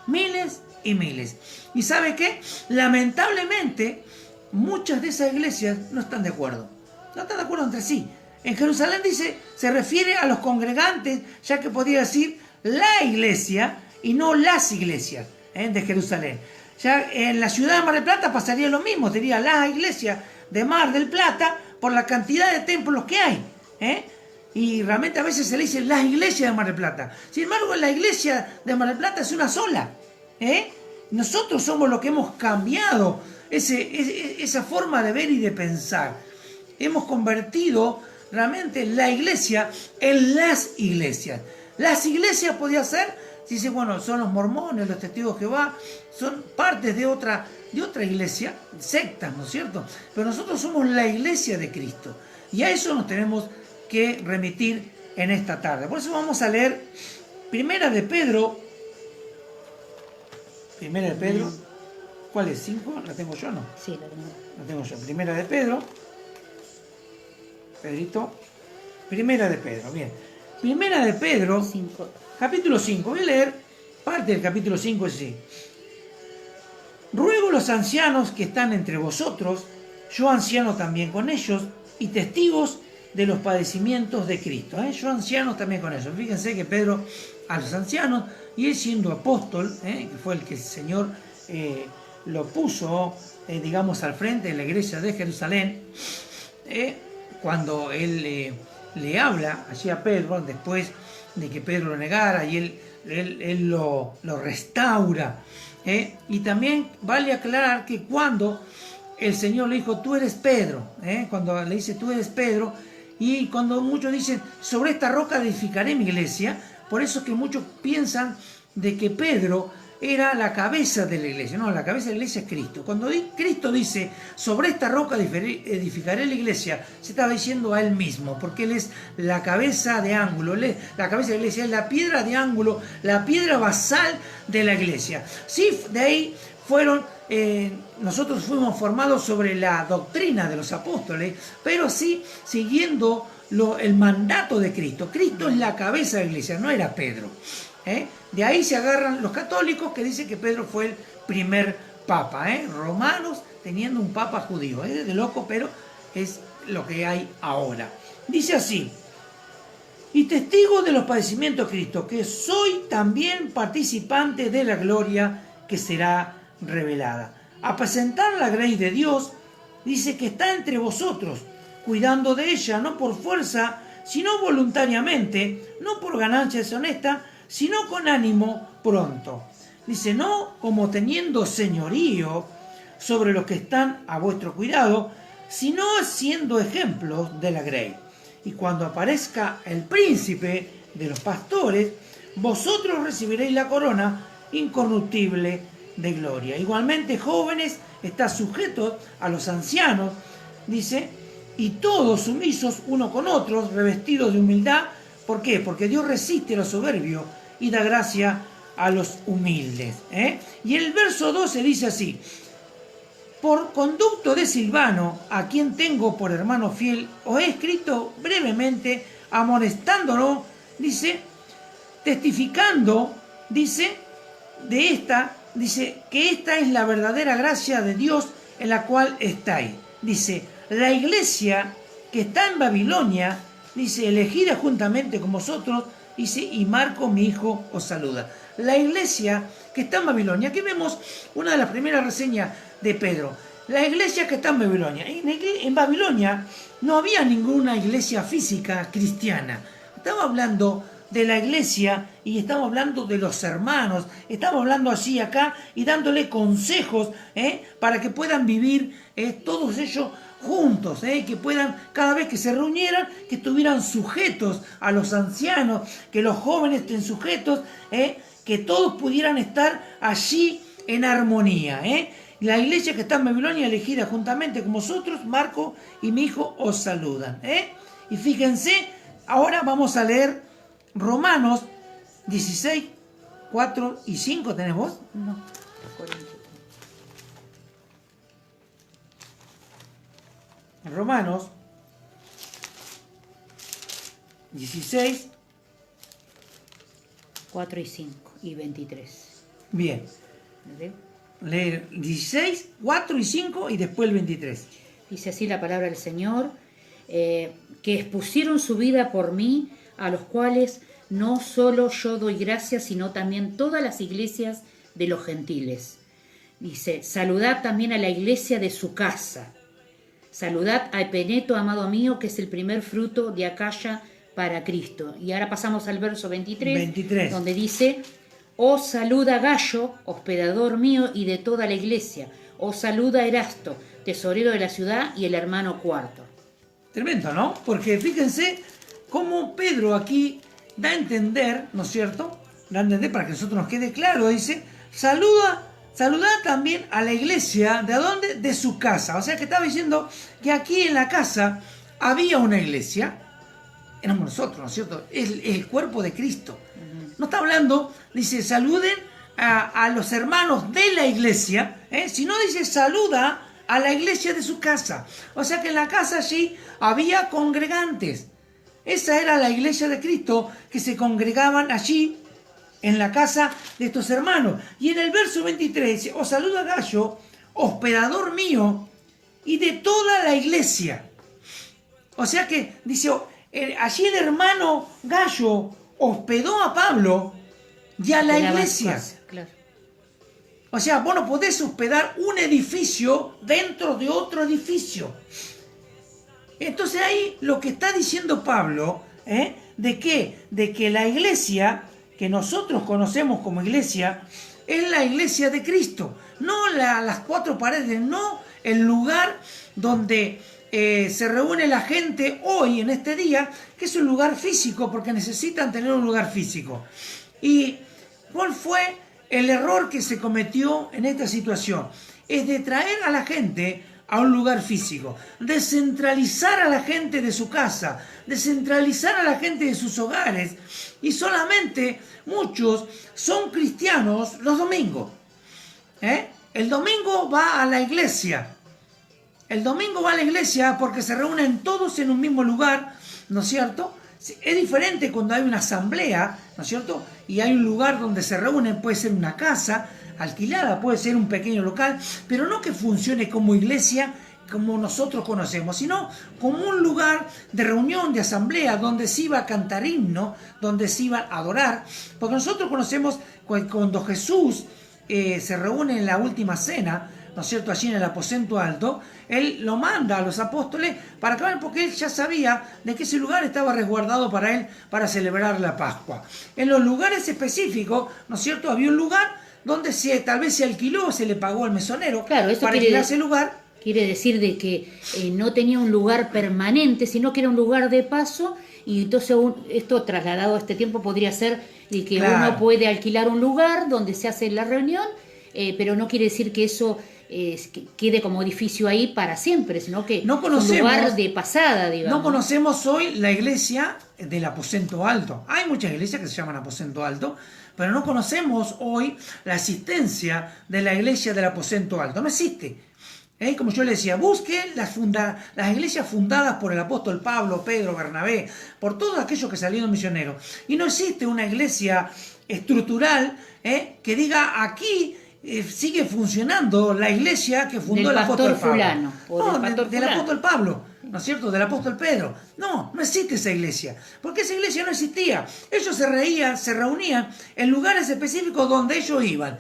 Miles y miles. ¿Y sabe qué? Lamentablemente, muchas de esas iglesias no están de acuerdo. No están de acuerdo entre sí. En Jerusalén dice, se refiere a los congregantes, ya que podría decir la iglesia y no las iglesias de Jerusalén. Ya en la ciudad de Mar del Plata pasaría lo mismo, sería la iglesia de Mar del Plata por la cantidad de templos que hay. Y realmente a veces se le dice las iglesias de Mar del Plata. Sin embargo, la iglesia de Mar del Plata es una sola. Nosotros somos los que hemos cambiado esa forma de ver y de pensar. Hemos convertido realmente la iglesia en las iglesias. Las iglesias podía ser, si dice, bueno, son los mormones, los testigos de Jehová, son partes de otra iglesia, sectas, ¿no es cierto? Pero nosotros somos la iglesia de Cristo. Y a eso nos tenemos que remitir en esta tarde. Por eso vamos a leer Primera de Pedro. ¿Cuál es? ¿5? ¿La tengo yo o no? Sí, la tengo. La tengo yo. Primera de Pedro. Pedrito. Primera de Pedro, bien. Primera de Pedro, 5. Capítulo 5. Voy a leer parte del capítulo 5 así. Ruego a los ancianos que están entre vosotros, yo anciano también con ellos, y testigos de los padecimientos de Cristo. Yo anciano también con ellos. Fíjense que Pedro a los ancianos, y él siendo apóstol, que fue el que el Señor lo puso, digamos, al frente de la iglesia de Jerusalén, cuando él le habla allí a Pedro, después de que Pedro lo negara, y él lo restaura. Y también vale aclarar que cuando el Señor le dijo, tú eres Pedro, cuando le dice, tú eres Pedro, y cuando muchos dicen, sobre esta roca edificaré mi iglesia, por eso es que muchos piensan de que Pedro era la cabeza de la iglesia. No, la cabeza de la iglesia es Cristo. Cuando Cristo dice, sobre esta roca edificaré la iglesia, se estaba diciendo a él mismo, porque él es la cabeza de ángulo, la cabeza de la iglesia es la piedra de ángulo, la piedra basal de la iglesia. Sí, de ahí nosotros fuimos formados sobre la doctrina de los apóstoles, pero sí siguiendo el mandato de Cristo. Cristo es la cabeza de la iglesia, no era Pedro. De ahí se agarran los católicos que dicen que Pedro fue el primer papa. Romanos teniendo un papa judío. Es de loco, pero es lo que hay ahora. Dice así: y testigo de los padecimientos de Cristo, que soy también participante de la gloria que será revelada. A presentar la grey de Dios, dice que está entre vosotros, cuidando de ella, no por fuerza, sino voluntariamente, no por ganancia deshonesta, sino con ánimo pronto. Dice, no como teniendo señorío sobre los que están a vuestro cuidado, sino siendo ejemplos de la grey. Y cuando aparezca el príncipe de los pastores, vosotros recibiréis la corona incorruptible de gloria. Igualmente, jóvenes, está sujetos a los ancianos, dice, y todos sumisos uno con otros, revestidos de humildad. ¿Por qué? Porque Dios resiste a los soberbios y da gracia a los humildes. Y el verso 12 dice así: por conducto de Silvano, a quien tengo por hermano fiel, os he escrito brevemente, amonestándonos, dice, testificando, dice, dice que esta es la verdadera gracia de Dios en la cual estáis. Dice, la iglesia que está en Babilonia, dice, elegida juntamente con vosotros, dice, y Marco, mi hijo, os saluda. La iglesia que está en Babilonia. Aquí vemos una de las primeras reseñas de Pedro. La iglesia que está en Babilonia. En Babilonia no había ninguna iglesia física cristiana. Estaba hablando de la iglesia y estamos hablando de los hermanos, estamos hablando así acá y dándole consejos para que puedan vivir todos ellos juntos, que puedan, cada vez que se reunieran, que estuvieran sujetos a los ancianos, que los jóvenes estén sujetos, que todos pudieran estar allí en armonía. La iglesia que está en Babilonia, elegida juntamente con vosotros, Marco y mi hijo, os saludan. Y fíjense, ahora vamos a leer Romanos 16, 4 y 5. ¿Tenés vos? No. Romanos 16, 4 y 5 y 23. Bien. Leer 16, 4 y 5 y después el 23. Dice así la palabra del Señor, que expusieron su vida por mí, a los cuales no solo yo doy gracias, sino también todas las iglesias de los gentiles. Dice, saludad también a la iglesia de su casa. Saludad a Epeneto, amado mío, que es el primer fruto de Acaya para Cristo. Y ahora pasamos al verso 23. Donde dice, os saluda Gallo, hospedador mío y de toda la iglesia. Os saluda Erasto, tesorero de la ciudad, y el hermano Cuarto. Tremendo, ¿no? Porque fíjense cómo Pedro aquí da a entender, ¿no es cierto? Da a entender para que a nosotros nos quede claro, dice, saluda también a la iglesia, ¿de dónde? De su casa. O sea que estaba diciendo que aquí en la casa había una iglesia, éramos nosotros, ¿no es cierto? El cuerpo de Cristo. No está hablando, dice, saluden a los hermanos de la iglesia, sino dice, saluda a la iglesia de su casa. O sea que en la casa allí había congregantes. Esa era la iglesia de Cristo que se congregaban allí en la casa de estos hermanos. Y en el verso 23 dice, os saluda Gallo, hospedador mío y de toda la iglesia. O sea que dice, allí el hermano Gallo hospedó a Pablo y a la iglesia. Claro. O sea, vos no podés hospedar un edificio dentro de otro edificio. Entonces ahí lo que está diciendo Pablo, ¿de qué? De que la iglesia que nosotros conocemos como iglesia es la iglesia de Cristo. No las cuatro paredes, no el lugar donde se reúne la gente hoy, en este día, que es un lugar físico, porque necesitan tener un lugar físico. ¿Y cuál fue el error que se cometió en esta situación? Es de traer a la gente a un lugar físico, descentralizar a la gente de su casa, descentralizar a la gente de sus hogares, y solamente muchos son cristianos los domingos. El domingo va a la iglesia. El domingo va a la iglesia porque se reúnen todos en un mismo lugar, ¿no es cierto? Es diferente cuando hay una asamblea, ¿no es cierto? Y hay un lugar donde se reúnen, puede ser una casa alquilada, puede ser un pequeño local, pero no que funcione como iglesia como nosotros conocemos, sino como un lugar de reunión, de asamblea, donde se iba a cantar himno, donde se iba a adorar, porque nosotros conocemos cuando Jesús se reúne en la última cena, ¿no es cierto?, allí en el aposento alto, él lo manda a los apóstoles para que vayan, porque él ya sabía de que ese lugar estaba resguardado para él para celebrar la Pascua. En los lugares específicos, ¿no es cierto?, había un lugar donde tal vez se alquiló, se le pagó al mesonero, claro, eso para alquilar ese lugar. Quiere decir de que no tenía un lugar permanente, sino que era un lugar de paso, y entonces esto trasladado a este tiempo podría ser de que claro, uno puede alquilar un lugar donde se hace la reunión, pero no quiere decir que eso que quede como edificio ahí para siempre, sino que no conocemos, es un lugar de pasada, digamos. No conocemos hoy la iglesia del aposento alto. Hay muchas iglesias que se llaman aposento alto, pero no conocemos hoy la existencia de la iglesia del aposento alto. No existe. Como yo le decía, busquen las iglesias fundadas por el apóstol Pablo, Pedro, Bernabé, por todos aquellos que salieron misioneros. Y no existe una iglesia estructural que diga aquí sigue funcionando la iglesia que fundó el apóstol Pablo. Fulano, no, del apóstol Pablo, ¿no es cierto? Del apóstol Pedro. No existe esa iglesia, porque esa iglesia no existía. Ellos se reunían en lugares específicos donde ellos iban.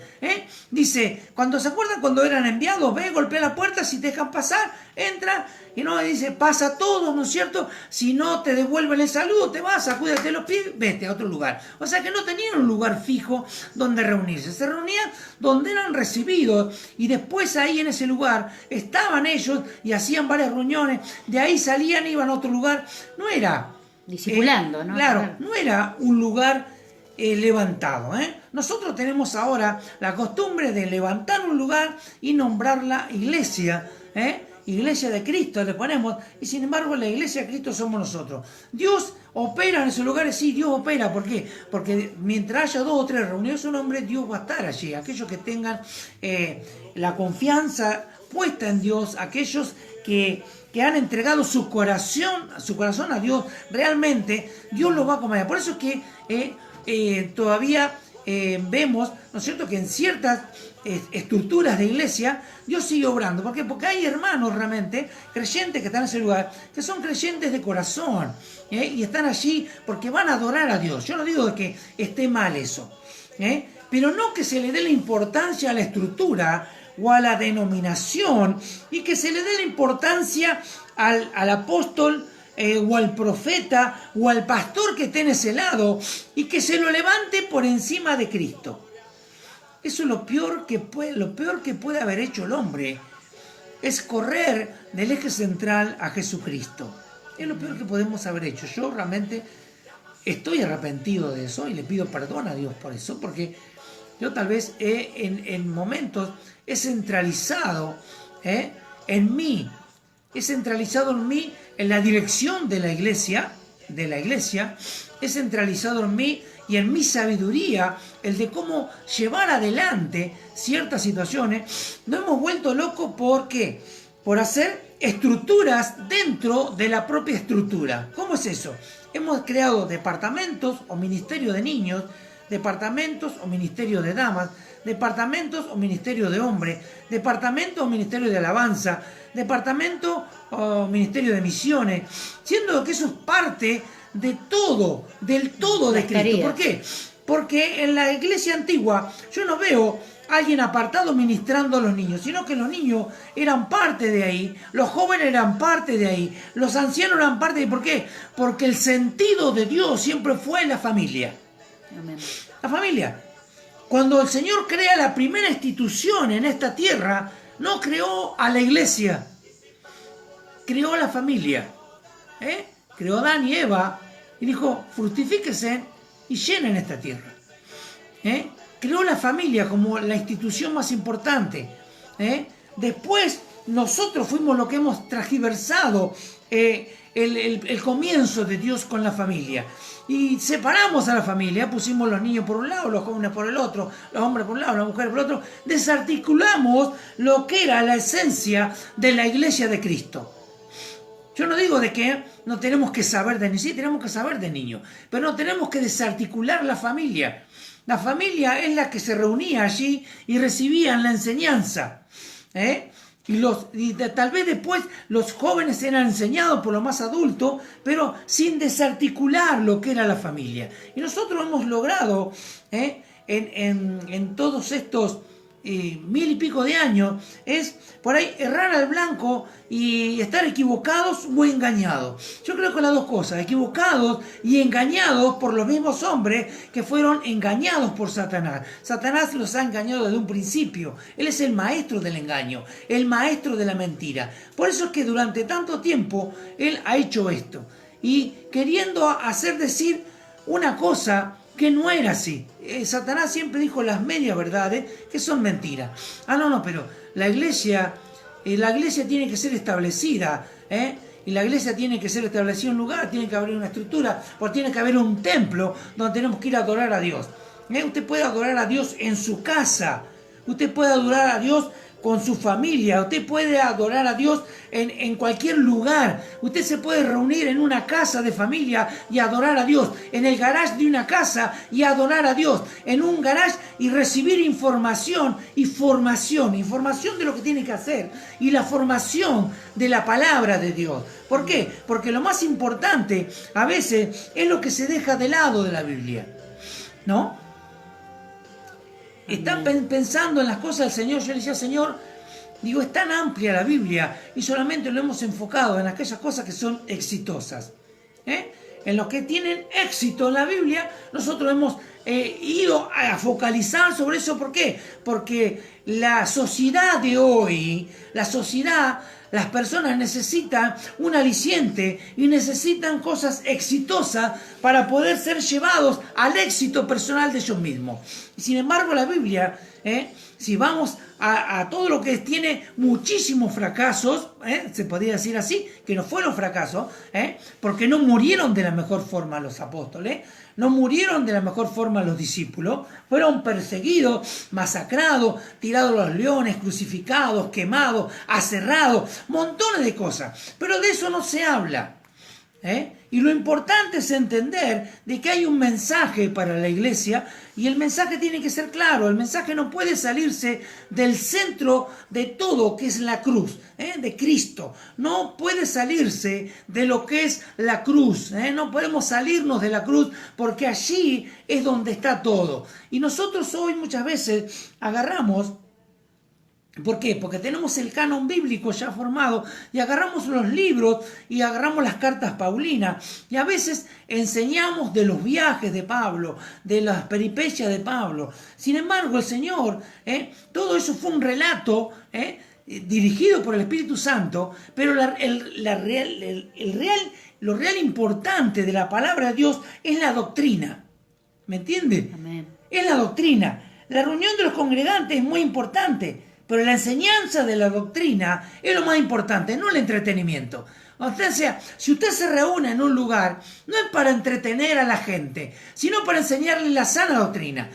Dice, ¿se acuerdan cuando eran enviados? Ve, golpea la puerta, si te dejan pasar, entra Y no dice, pasa todo, ¿no es cierto? Si no te devuelven el saludo, te vas, sacúdete los pies, vete a otro lugar. O sea que no tenían un lugar fijo donde reunirse. Se reunían donde eran recibidos y después ahí en ese lugar estaban ellos y hacían varias reuniones. De ahí salían, iban a otro lugar. No era... Discipulando, ¿no? Claro, no era un lugar levantado. Nosotros tenemos ahora la costumbre de levantar un lugar y nombrarla iglesia. Iglesia de Cristo le ponemos, y sin embargo la iglesia de Cristo somos nosotros. Dios opera en esos lugares, sí, Dios opera. ¿Por qué? Porque mientras haya 2 o 3 reunidos un hombre, Dios va a estar allí. Aquellos que tengan la confianza puesta en Dios, aquellos que han entregado su corazón a Dios, realmente Dios los va a acompañar. Por eso es que todavía vemos, ¿no es cierto?, que en ciertas estructuras de iglesia Dios sigue obrando. ¿Por qué? Porque hay hermanos realmente, creyentes que están en ese lugar, que son creyentes de corazón, y están allí porque van a adorar a Dios. Yo no digo que esté mal eso, pero no que se le dé la importancia a la estructura o a la denominación y que se le dé la importancia al apóstol o al profeta o al pastor que esté en ese lado y que se lo levante por encima de Cristo. Eso es lo peor que puede haber hecho el hombre, es correr del eje central a Jesucristo. Es lo peor que podemos haber hecho. Yo realmente estoy arrepentido de eso y le pido perdón a Dios por eso, porque yo tal vez en momentos he centralizado en mí, en la dirección de la iglesia, he centralizado en mí y en mi sabiduría el de cómo llevar adelante ciertas situaciones. Nos hemos vuelto locos. ¿Por qué? Por hacer estructuras dentro de la propia estructura. ¿Cómo es eso? Hemos creado departamentos o ministerio de niños, departamentos o ministerio de damas, departamentos o ministerio de hombres, departamento o ministerio de alabanza, departamento o ministerio de misiones, siendo que eso es parte de todo, del todo de Cristo. ¿Por qué? Porque en la iglesia antigua yo no veo a alguien apartado ministrando a los niños, sino que los niños eran parte de ahí, los jóvenes eran parte de ahí, los ancianos eran parte de ahí. ¿Por qué? Porque el sentido de Dios siempre fue la familia. Amén. La familia. Cuando el Señor crea la primera institución en esta tierra, no creó a la iglesia, creó a la familia. Creó a Adán y Eva y dijo, fructifíquense y llenen esta tierra. Creó la familia como la institución más importante. Después nosotros fuimos los que hemos transgiversado el comienzo de Dios con la familia. Y separamos a la familia, pusimos los niños por un lado, los jóvenes por el otro, los hombres por un lado, las mujeres por el otro. Desarticulamos lo que era la esencia de la iglesia de Cristo. Yo no digo de que no tenemos que saber de niños, sí tenemos que saber de niños, pero no tenemos que desarticular la familia. La familia es la que se reunía allí y recibían la enseñanza. Y tal vez después los jóvenes eran enseñados por los más adultos, pero sin desarticular lo que era la familia. Y nosotros hemos logrado en todos estos 1000 y pico de años, es por ahí errar al blanco y estar equivocados o engañados. Yo creo que las dos cosas, equivocados y engañados por los mismos hombres que fueron engañados por Satanás. Satanás los ha engañado desde un principio. Él es el maestro del engaño, el maestro de la mentira. Por eso es que durante tanto tiempo él ha hecho esto. Y queriendo hacer decir una cosa que no era así. Satanás siempre dijo las medias verdades que son mentiras. Pero la iglesia tiene que ser establecida, y la iglesia tiene que ser establecida en un lugar, tiene que haber una estructura, porque tiene que haber un templo donde tenemos que ir a adorar a Dios. Usted puede adorar a Dios en su casa, usted puede adorar a Dios con su familia, usted puede adorar a Dios en cualquier lugar. Usted se puede reunir en una casa de familia y adorar a Dios, en el garage de una casa y adorar a Dios, en un garage y recibir información y formación de lo que tiene que hacer y la formación de la palabra de Dios. ¿Por qué? Porque lo más importante a veces es lo que se deja de lado de la Biblia, ¿no? Están pensando en las cosas del Señor. Yo le decía, Señor, Digo, es tan amplia la Biblia y solamente lo hemos enfocado en aquellas cosas que son exitosas. En los que tienen éxito en la Biblia, nosotros hemos ido a focalizar sobre eso. ¿Por qué? Porque la sociedad de hoy, las personas necesitan un aliciente y necesitan cosas exitosas para poder ser llevados al éxito personal de ellos mismos. Y sin embargo, la Biblia, si vamos a todo lo que tiene muchísimos fracasos, se podría decir así, que no fueron fracasos, porque no murieron de la mejor forma los apóstoles, no murieron de la mejor forma los discípulos, fueron perseguidos, masacrados, tirados a los leones, crucificados, quemados, aserrados, montones de cosas, pero de eso no se habla. Y lo importante es entender de que hay un mensaje para la iglesia y el mensaje tiene que ser claro. El mensaje no puede salirse del centro de todo, que es la cruz, de Cristo. No puede salirse de lo que es la cruz. No podemos salirnos de la cruz porque allí es donde está todo. Y nosotros hoy muchas veces agarramos... ¿Por qué? Porque tenemos el canon bíblico ya formado y agarramos los libros y agarramos las cartas paulinas y a veces enseñamos de los viajes de Pablo, de las peripecias de Pablo. Sin embargo, el Señor, todo eso fue un relato dirigido por el Espíritu Santo, pero lo real importante de la palabra de Dios es la doctrina. ¿Me entiende? Amén. Es la doctrina. La reunión de los congregantes es muy importante. Pero la enseñanza de la doctrina es lo más importante, no el entretenimiento. O sea, si usted se reúne en un lugar, no es para entretener a la gente, sino para enseñarle la sana doctrina.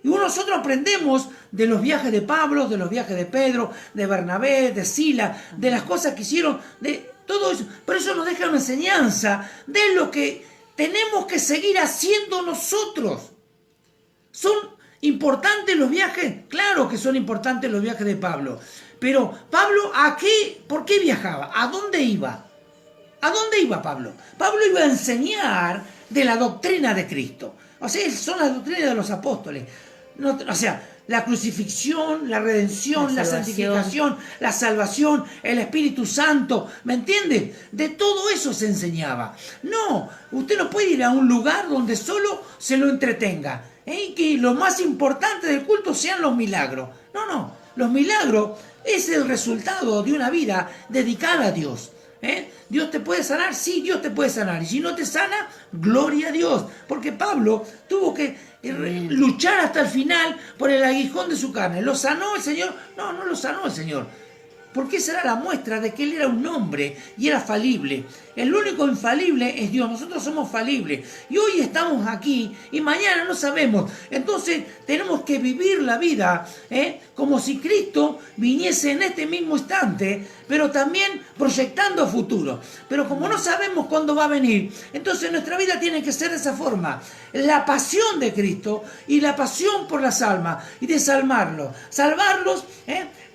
Y nosotros aprendemos de los viajes de Pablo, de los viajes de Pedro, de Bernabé, de Sila, de las cosas que hicieron, de todo eso. Pero eso nos deja una enseñanza de lo que tenemos que seguir haciendo nosotros. Son ¿importantes los viajes? Claro que son importantes los viajes de Pablo. Pero Pablo, ¿por qué viajaba? ¿A dónde iba? ¿A dónde iba Pablo? Pablo iba a enseñar de la doctrina de Cristo. O sea, son las doctrinas de los apóstoles. O sea, la crucifixión, la redención, la santificación, la salvación, el Espíritu Santo. ¿Me entiende? De todo eso se enseñaba. No, usted no puede ir a un lugar donde solo se lo entretenga. Que lo más importante del culto sean los milagros. No, los milagros es el resultado de una vida dedicada a Dios. ¿Dios te puede sanar? Sí, Dios te puede sanar. Y si no te sana, gloria a Dios. Porque Pablo tuvo que luchar hasta el final por el aguijón de su carne. ¿Lo sanó el Señor? No lo sanó el Señor. Porque esa era la muestra de que él era un hombre y era falible. El único infalible es Dios. Nosotros somos falibles. Y hoy estamos aquí y mañana no sabemos. Entonces tenemos que vivir la vida como si Cristo viniese en este mismo instante, pero también proyectando a futuro. Pero como no sabemos cuándo va a venir, entonces nuestra vida tiene que ser de esa forma. La pasión de Cristo y la pasión por las almas y de salvarlos,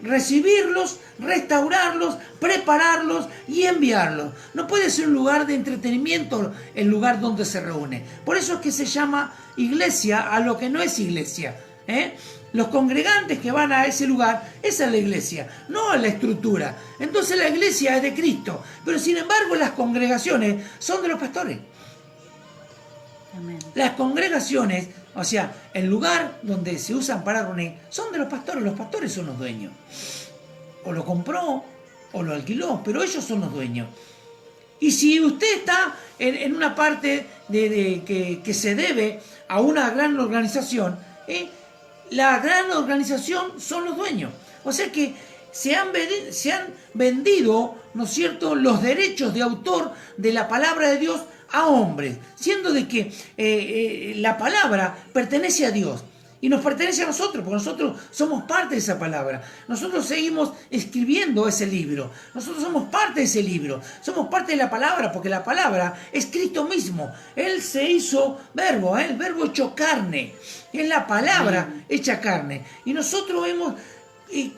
recibirlos, restaurarlos, prepararlos y enviarlos. No puede ser un lugar de entretenimiento el lugar donde se reúne. Por eso es que se llama iglesia a lo que no es iglesia. Los congregantes que van a ese lugar, esa es la iglesia, no la estructura. Entonces la iglesia es de Cristo, pero sin embargo las congregaciones son de los pastores. Amén. Las congregaciones, o sea, el lugar donde se usan para reunir, son de los pastores son los dueños. O lo compró o lo alquiló, pero ellos son los dueños. Y si usted está en una parte que se debe a una gran organización, la gran organización son los dueños. O sea que se han vendido, ¿no es cierto?, los derechos de autor de la palabra de Dios a hombres, siendo de que la palabra pertenece a Dios y nos pertenece a nosotros, porque nosotros somos parte de esa palabra. Nosotros seguimos escribiendo ese libro, nosotros somos parte de ese libro, somos parte de la palabra, porque la palabra es Cristo mismo. Él se hizo verbo, el verbo hecho carne, es la palabra hecha carne, y nosotros hemos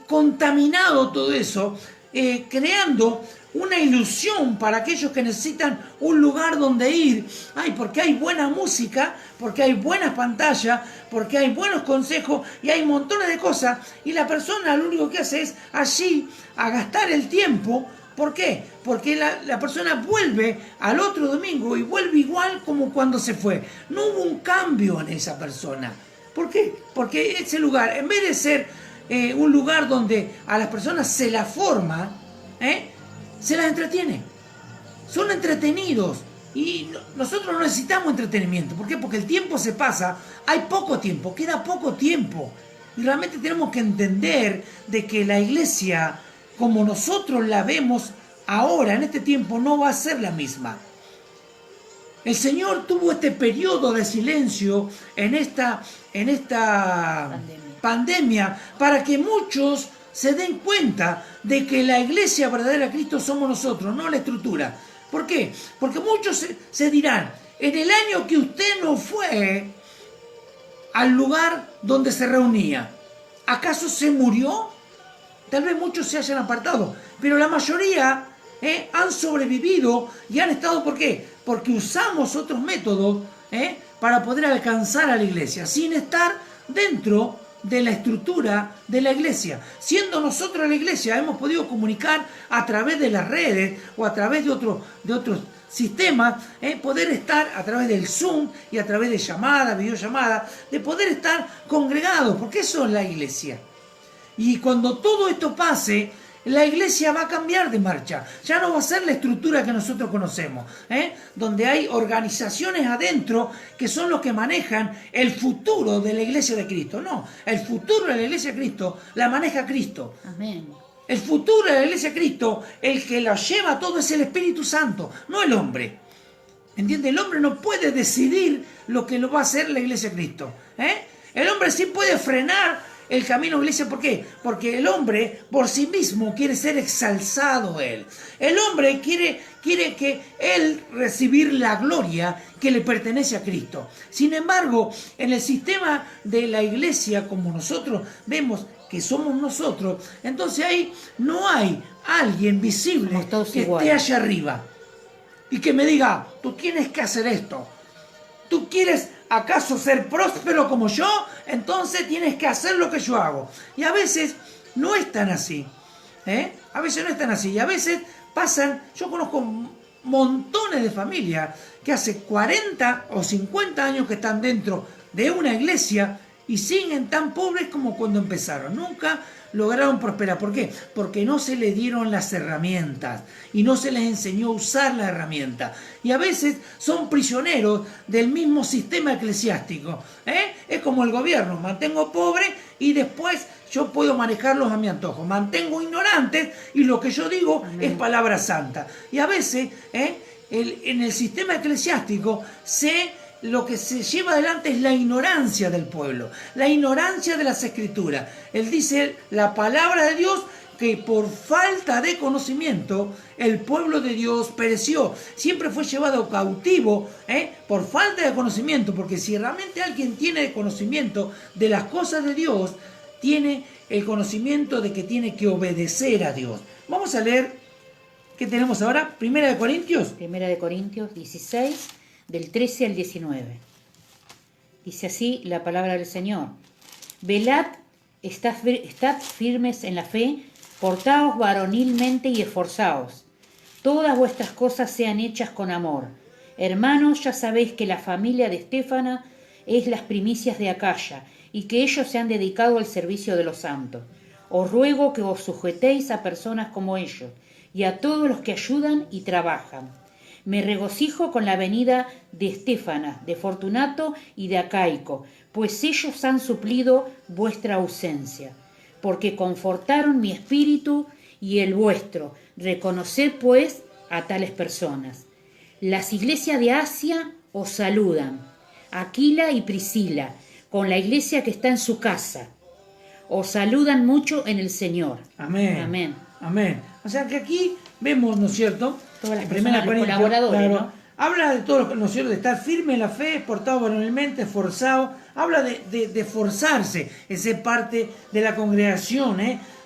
contaminado todo eso creando una ilusión para aquellos que necesitan un lugar donde ir. Ay, porque hay buena música, porque hay buenas pantallas, porque hay buenos consejos y hay montones de cosas. Y la persona lo único que hace es allí a gastar el tiempo. ¿Por qué? Porque la persona vuelve al otro domingo y vuelve igual como cuando se fue. No hubo un cambio en esa persona. ¿Por qué? Porque ese lugar, en vez de ser un lugar donde a las personas se la forma, se las entretiene. Son entretenidos. Y nosotros no necesitamos entretenimiento. ¿Por qué? Porque el tiempo se pasa. Hay poco tiempo, queda poco tiempo. Y realmente tenemos que entender de que la iglesia, como nosotros la vemos ahora, en este tiempo, no va a ser la misma. El Señor tuvo este periodo de silencio en esta pandemia para que muchos se den cuenta de que la iglesia verdadera de Cristo somos nosotros, no la estructura. ¿Por qué? Porque muchos se dirán, en el año que usted no fue al lugar donde se reunía, ¿acaso se murió? Tal vez muchos se hayan apartado, pero la mayoría han sobrevivido y han estado, ¿por qué? Porque usamos otros métodos para poder alcanzar a la iglesia, sin estar dentro de la estructura de la iglesia. Siendo nosotros la iglesia, hemos podido comunicar a través de las redes o a través de otros sistemas, poder estar a través del Zoom y a través de llamadas, videollamadas, de poder estar congregados, porque eso es la iglesia. Y cuando todo esto pase, la iglesia va a cambiar de marcha. Ya no va a ser la estructura que nosotros conocemos, donde hay organizaciones adentro que son los que manejan el futuro de la iglesia de Cristo. No, el futuro de la iglesia de Cristo la maneja Cristo. Amén. El futuro de la iglesia de Cristo, el que lo lleva todo es el Espíritu Santo, no el hombre. ¿Entiende? El hombre no puede decidir lo que lo va a hacer la iglesia de Cristo. El hombre sí puede frenar el camino de la iglesia. ¿Por qué? Porque el hombre por sí mismo quiere ser exalzado él. El hombre quiere que él recibir la gloria que le pertenece a Cristo. Sin embargo, en el sistema de la iglesia, como nosotros vemos que somos nosotros, entonces ahí no hay alguien visible que esté allá arriba y que me diga, tú tienes que hacer esto. ¿Tú quieres acaso ser próspero como yo? Entonces tienes que hacer lo que yo hago. Y a veces no es tan así. A veces no es tan así. Y a veces pasan, yo conozco montones de familias que hace 40 o 50 años que están dentro de una iglesia y siguen tan pobres como cuando empezaron. Nunca lograron prosperar. ¿Por qué? Porque no se les dieron las herramientas y no se les enseñó a usar la herramienta. Y a veces son prisioneros del mismo sistema eclesiástico. Es como el gobierno, mantengo pobre y después yo puedo manejarlos a mi antojo. Mantengo ignorantes y lo que yo digo es palabra santa. Y a veces en el sistema eclesiástico lo que se lleva adelante es la ignorancia del pueblo, la ignorancia de las escrituras. Él dice, la palabra de Dios, que por falta de conocimiento el pueblo de Dios pereció. Siempre fue llevado cautivo por falta de conocimiento, porque si realmente alguien tiene conocimiento de las cosas de Dios, tiene el conocimiento de que tiene que obedecer a Dios. Vamos a leer, ¿qué tenemos ahora? Primera de Corintios. Primera de Corintios 16, del 13 al 19. Dice así la palabra del Señor. Velad, estad firmes en la fe, portaos varonilmente y esforzaos. Todas vuestras cosas sean hechas con amor. Hermanos, ya sabéis que la familia de Estéfana es las primicias de Acaya, y que ellos se han dedicado al servicio de los santos. Os ruego que os sujetéis a personas como ellos, y a todos los que ayudan y trabajan. Me regocijo con la venida de Estéfana, de Fortunato y de Acaico, pues ellos han suplido vuestra ausencia, porque confortaron mi espíritu y el vuestro. Reconoced, pues, a tales personas. Las iglesias de Asia os saludan, Aquila y Priscila, con la iglesia que está en su casa. Os saludan mucho en el Señor. Amén. Amén. Amén. O sea que aquí vemos, ¿no es cierto? Todas las Primera personas, los Corintios, colaboradores, claro, ¿no? Habla de todo, ¿no es cierto? De estar firme en la fe, portado varonilmente, esforzado. Habla de forzarse, de ser parte de la congregación,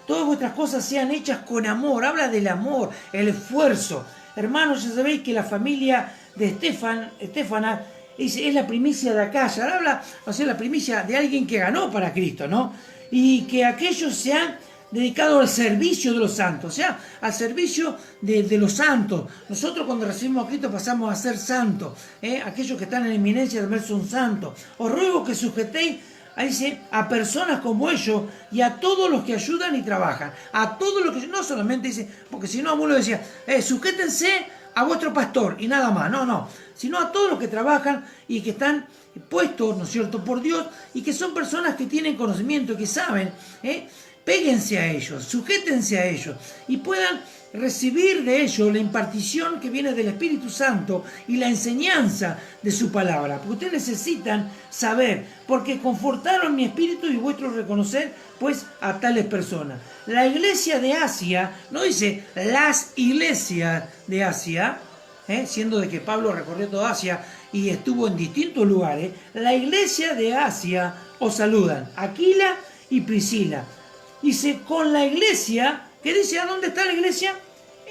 todas vuestras cosas sean hechas con amor. Habla del amor, el esfuerzo. Hermanos, ya sabéis que la familia de Estefana es la primicia de acá. Ya habla, o sea, la primicia de alguien que ganó para Cristo, ¿no? Y que aquellos se han dedicado al servicio de los santos, o sea, al servicio de los santos. Nosotros cuando recibimos a Cristo pasamos a ser santos. Aquellos que están en eminencia de ver son santos. Os ruego que sujetéis, ahí dice, a personas como ellos y a todos los que ayudan y trabajan. A todos los que, no solamente dice, porque si no alguno decía, sujétense a vuestro pastor y nada más. No, sino a todos los que trabajan y que están puestos, ¿no es cierto?, por Dios, y que son personas que tienen conocimiento, que saben, péguense a ellos, sujétense a ellos y puedan recibir de ellos la impartición que viene del Espíritu Santo y la enseñanza de su palabra. Porque ustedes necesitan saber, porque confortaron mi espíritu y vuestro reconocer, pues, a tales personas. La iglesia de Asia, no dice las iglesias de Asia, siendo de que Pablo recorrió toda Asia y estuvo en distintos lugares, la iglesia de Asia os saludan, Aquila y Priscila. Dice, con la iglesia, que dice, ¿a dónde está la iglesia?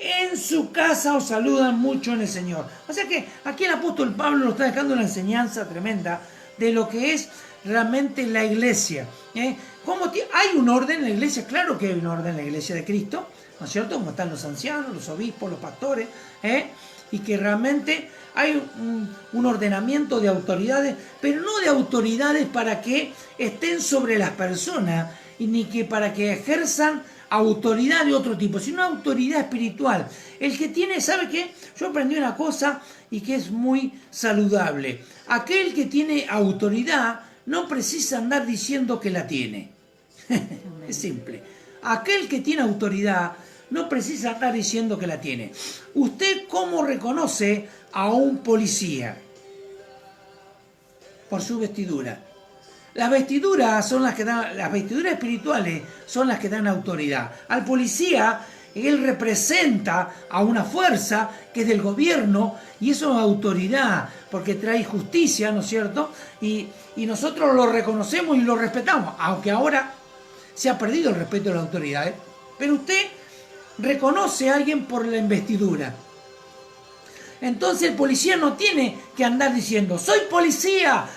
En su casa os saludan mucho en el Señor. O sea que aquí el apóstol Pablo nos está dejando una enseñanza tremenda de lo que es realmente la iglesia. ¿Cómo hay un orden en la iglesia? Claro que hay un orden en la iglesia de Cristo, ¿no es cierto? Como están los ancianos, los obispos, los pastores, y que realmente hay un ordenamiento de autoridades, pero no de autoridades para que estén sobre las personas, y ni que para que ejerzan autoridad de otro tipo, sino autoridad espiritual. El que tiene, ¿sabe qué? Yo aprendí una cosa y que es muy saludable. Aquel que tiene autoridad no precisa andar diciendo que la tiene. Es simple. Aquel que tiene autoridad no precisa andar diciendo que la tiene. ¿Usted cómo reconoce a un policía? Por su vestidura. Las vestiduras son las que dan, las vestiduras espirituales son las que dan autoridad. Al policía, él representa a una fuerza que es del gobierno y eso es autoridad, porque trae justicia, ¿no es cierto? Y nosotros lo reconocemos y lo respetamos, aunque ahora se ha perdido el respeto a la autoridad. Pero usted reconoce a alguien por la investidura. Entonces el policía no tiene que andar diciendo, soy policía,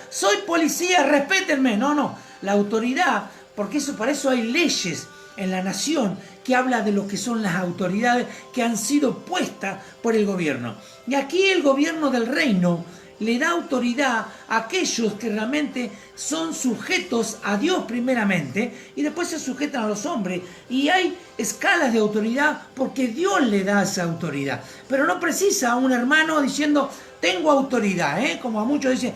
respétenme. No, la autoridad, porque para eso hay leyes en la nación que habla de lo que son las autoridades que han sido puestas por el gobierno. Y aquí el gobierno del reino le da autoridad a aquellos que realmente son sujetos a Dios primeramente y después se sujetan a los hombres. Y hay escalas de autoridad porque Dios le da esa autoridad. Pero no precisa un hermano diciendo, tengo autoridad, como a muchos dicen,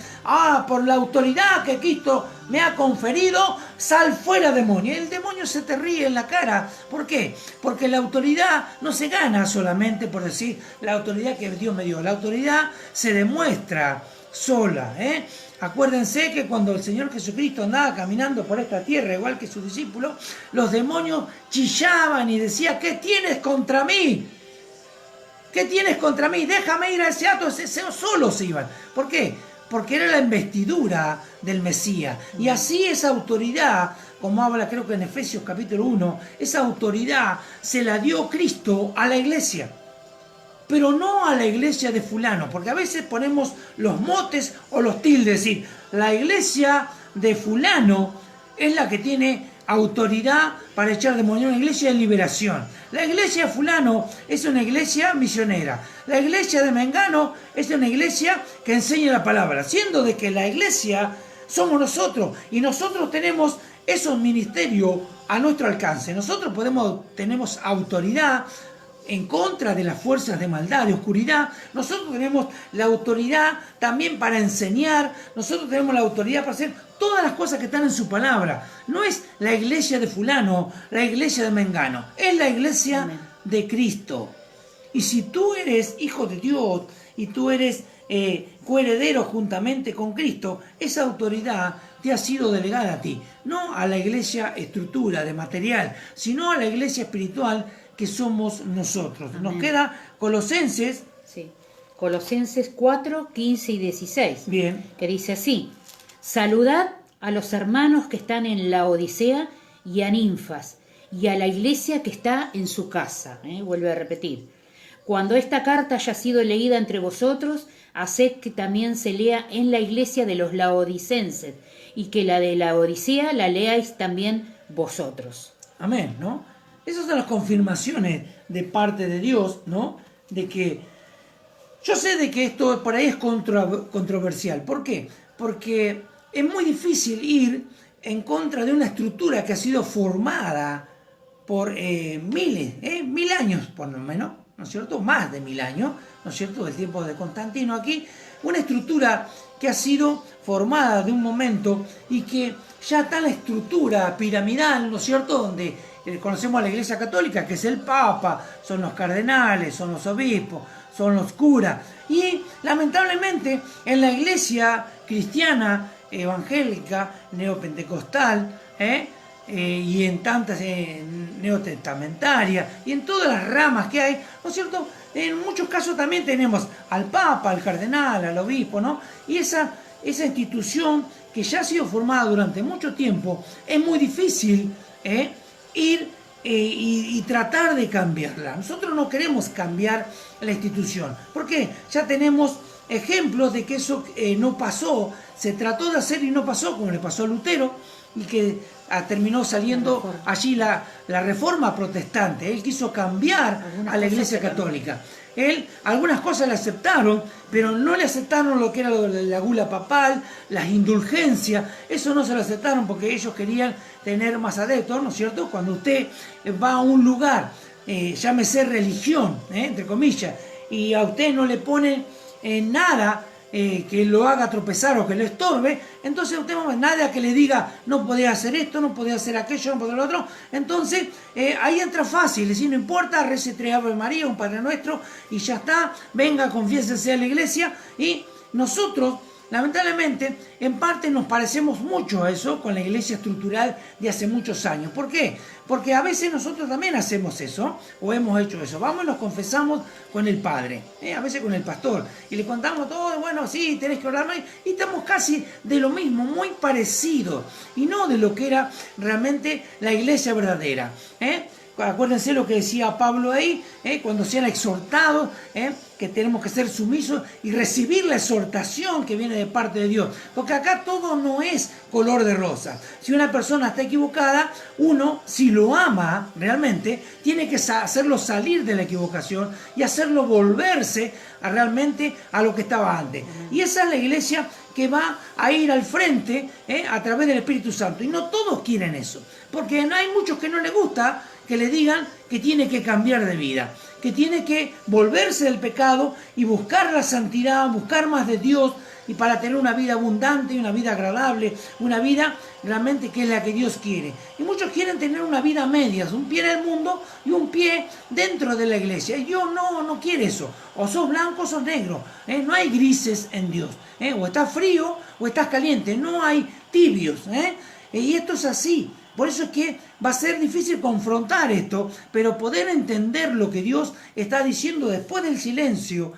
por la autoridad que Cristo me ha conferido, sal fuera demonio. El demonio se te ríe en la cara. ¿Por qué? Porque la autoridad no se gana solamente por decir la autoridad que Dios me dio. La autoridad se demuestra sola. Acuérdense que cuando el Señor Jesucristo andaba caminando por esta tierra, igual que sus discípulos, los demonios chillaban y decían, ¿qué tienes contra mí? ¿Qué tienes contra mí? Déjame ir a ese acto. Solos se iban. ¿Por qué? Porque era la investidura del Mesías. Y así esa autoridad, como habla creo que en Efesios capítulo 1, esa autoridad se la dio Cristo a la iglesia. Pero no a la iglesia de fulano, porque a veces ponemos los motes o los tildes, es decir, la iglesia de fulano es la que tiene autoridad para echar demonios, una iglesia de liberación. La iglesia de fulano es una iglesia misionera. La iglesia de Mengano es una iglesia que enseña la palabra, siendo de que la iglesia somos nosotros y nosotros tenemos esos ministerios a nuestro alcance. Nosotros tenemos autoridad en contra de las fuerzas de maldad, de oscuridad. Nosotros tenemos la autoridad también para enseñar. Nosotros tenemos la autoridad para hacer todas las cosas que están en su palabra. No es la iglesia de fulano, la iglesia de Mengano. Es la iglesia de Cristo. Y si tú eres hijo de Dios y tú eres coheredero juntamente con Cristo, esa autoridad te ha sido delegada a ti. No a la iglesia estructura de material, sino a la iglesia espiritual que somos nosotros. Amén. Nos queda Colosenses. Sí. Colosenses 4, 15 y 16. Bien. Que dice así: saludad a los hermanos que están en la Odisea y a Ninfas y a la iglesia que está en su casa. Vuelve a repetir. Cuando esta carta haya sido leída entre vosotros, haced que también se lea en la iglesia de los laodicenses, y que la de la Odisea la leáis también vosotros. Amén, ¿no? Esas son las confirmaciones de parte de Dios, ¿no? De que yo sé de que esto por ahí es controversial. ¿Por qué? Porque es muy difícil ir en contra de una estructura que ha sido formada por mil años, por lo menos, ¿no es cierto? Más de 1000 años, ¿no es cierto? Del tiempo de Constantino aquí. Una estructura que ha sido formada de un momento y que ya está la estructura piramidal, ¿no es cierto? Donde conocemos a la Iglesia Católica, que es el Papa, son los cardenales, son los obispos, son los curas. Y lamentablemente en la Iglesia cristiana, evangélica, neopentecostal, y en tantas neotestamentarias y en todas las ramas que hay, ¿no es cierto? En muchos casos también tenemos al Papa, al cardenal, al obispo, ¿no? Y esa institución que ya ha sido formada durante mucho tiempo, es muy difícil ir y tratar de cambiarla. Nosotros no queremos cambiar la institución. ¿Por qué? Ya tenemos ejemplos de que eso no pasó, se trató de hacer y no pasó, como le pasó a Lutero, y que terminó saliendo allí la Reforma Protestante. Él quiso cambiar a la Iglesia Católica. Algunas cosas le aceptaron, pero no le aceptaron lo que era la gula papal, las indulgencias. Eso no se lo aceptaron porque ellos querían tener más adeptos, ¿no es cierto? Cuando usted va a un lugar, llámese religión, entre comillas, y a usted no le pone nada que lo haga tropezar o que lo estorbe, entonces usted no nada que le diga no podía hacer esto, no podía hacer aquello, no podía lo otro, entonces ahí entra fácil, decir no importa, rece 3 Ave María, un Padre Nuestro y ya está, venga, confiésese a la iglesia. Y nosotros lamentablemente en parte nos parecemos mucho a eso con la iglesia estructural de hace muchos años. ¿Por qué? Porque a veces nosotros también hacemos eso, o hemos hecho eso. Vamos y nos confesamos con el padre, a veces con el pastor, y le contamos todo, bueno, sí, tenés que orar, y estamos casi de lo mismo, muy parecido, y no de lo que era realmente la iglesia verdadera. Acuérdense lo que decía Pablo ahí, cuando sean exhortados, que tenemos que ser sumisos y recibir la exhortación que viene de parte de Dios. Porque acá todo no es color de rosa. Si una persona está equivocada, uno, si lo ama realmente, tiene que hacerlo salir de la equivocación y hacerlo volverse realmente a lo que estaba antes. Y esa es la iglesia que va a ir al frente a través del Espíritu Santo. Y no todos quieren eso, porque hay muchos que no les gusta que le digan que tiene que cambiar de vida, que tiene que volverse del pecado y buscar la santidad, buscar más de Dios, y para tener una vida abundante, una vida agradable, una vida realmente que es la que Dios quiere. Y muchos quieren tener una vida a medias, un pie en el mundo y un pie dentro de la iglesia. Y Dios no quiere eso. O sos blanco o sos negro. No hay grises en Dios. O estás frío o estás caliente. No hay tibios. Y esto es así. Por eso es que va a ser difícil confrontar esto, pero poder entender lo que Dios está diciendo después del silencio,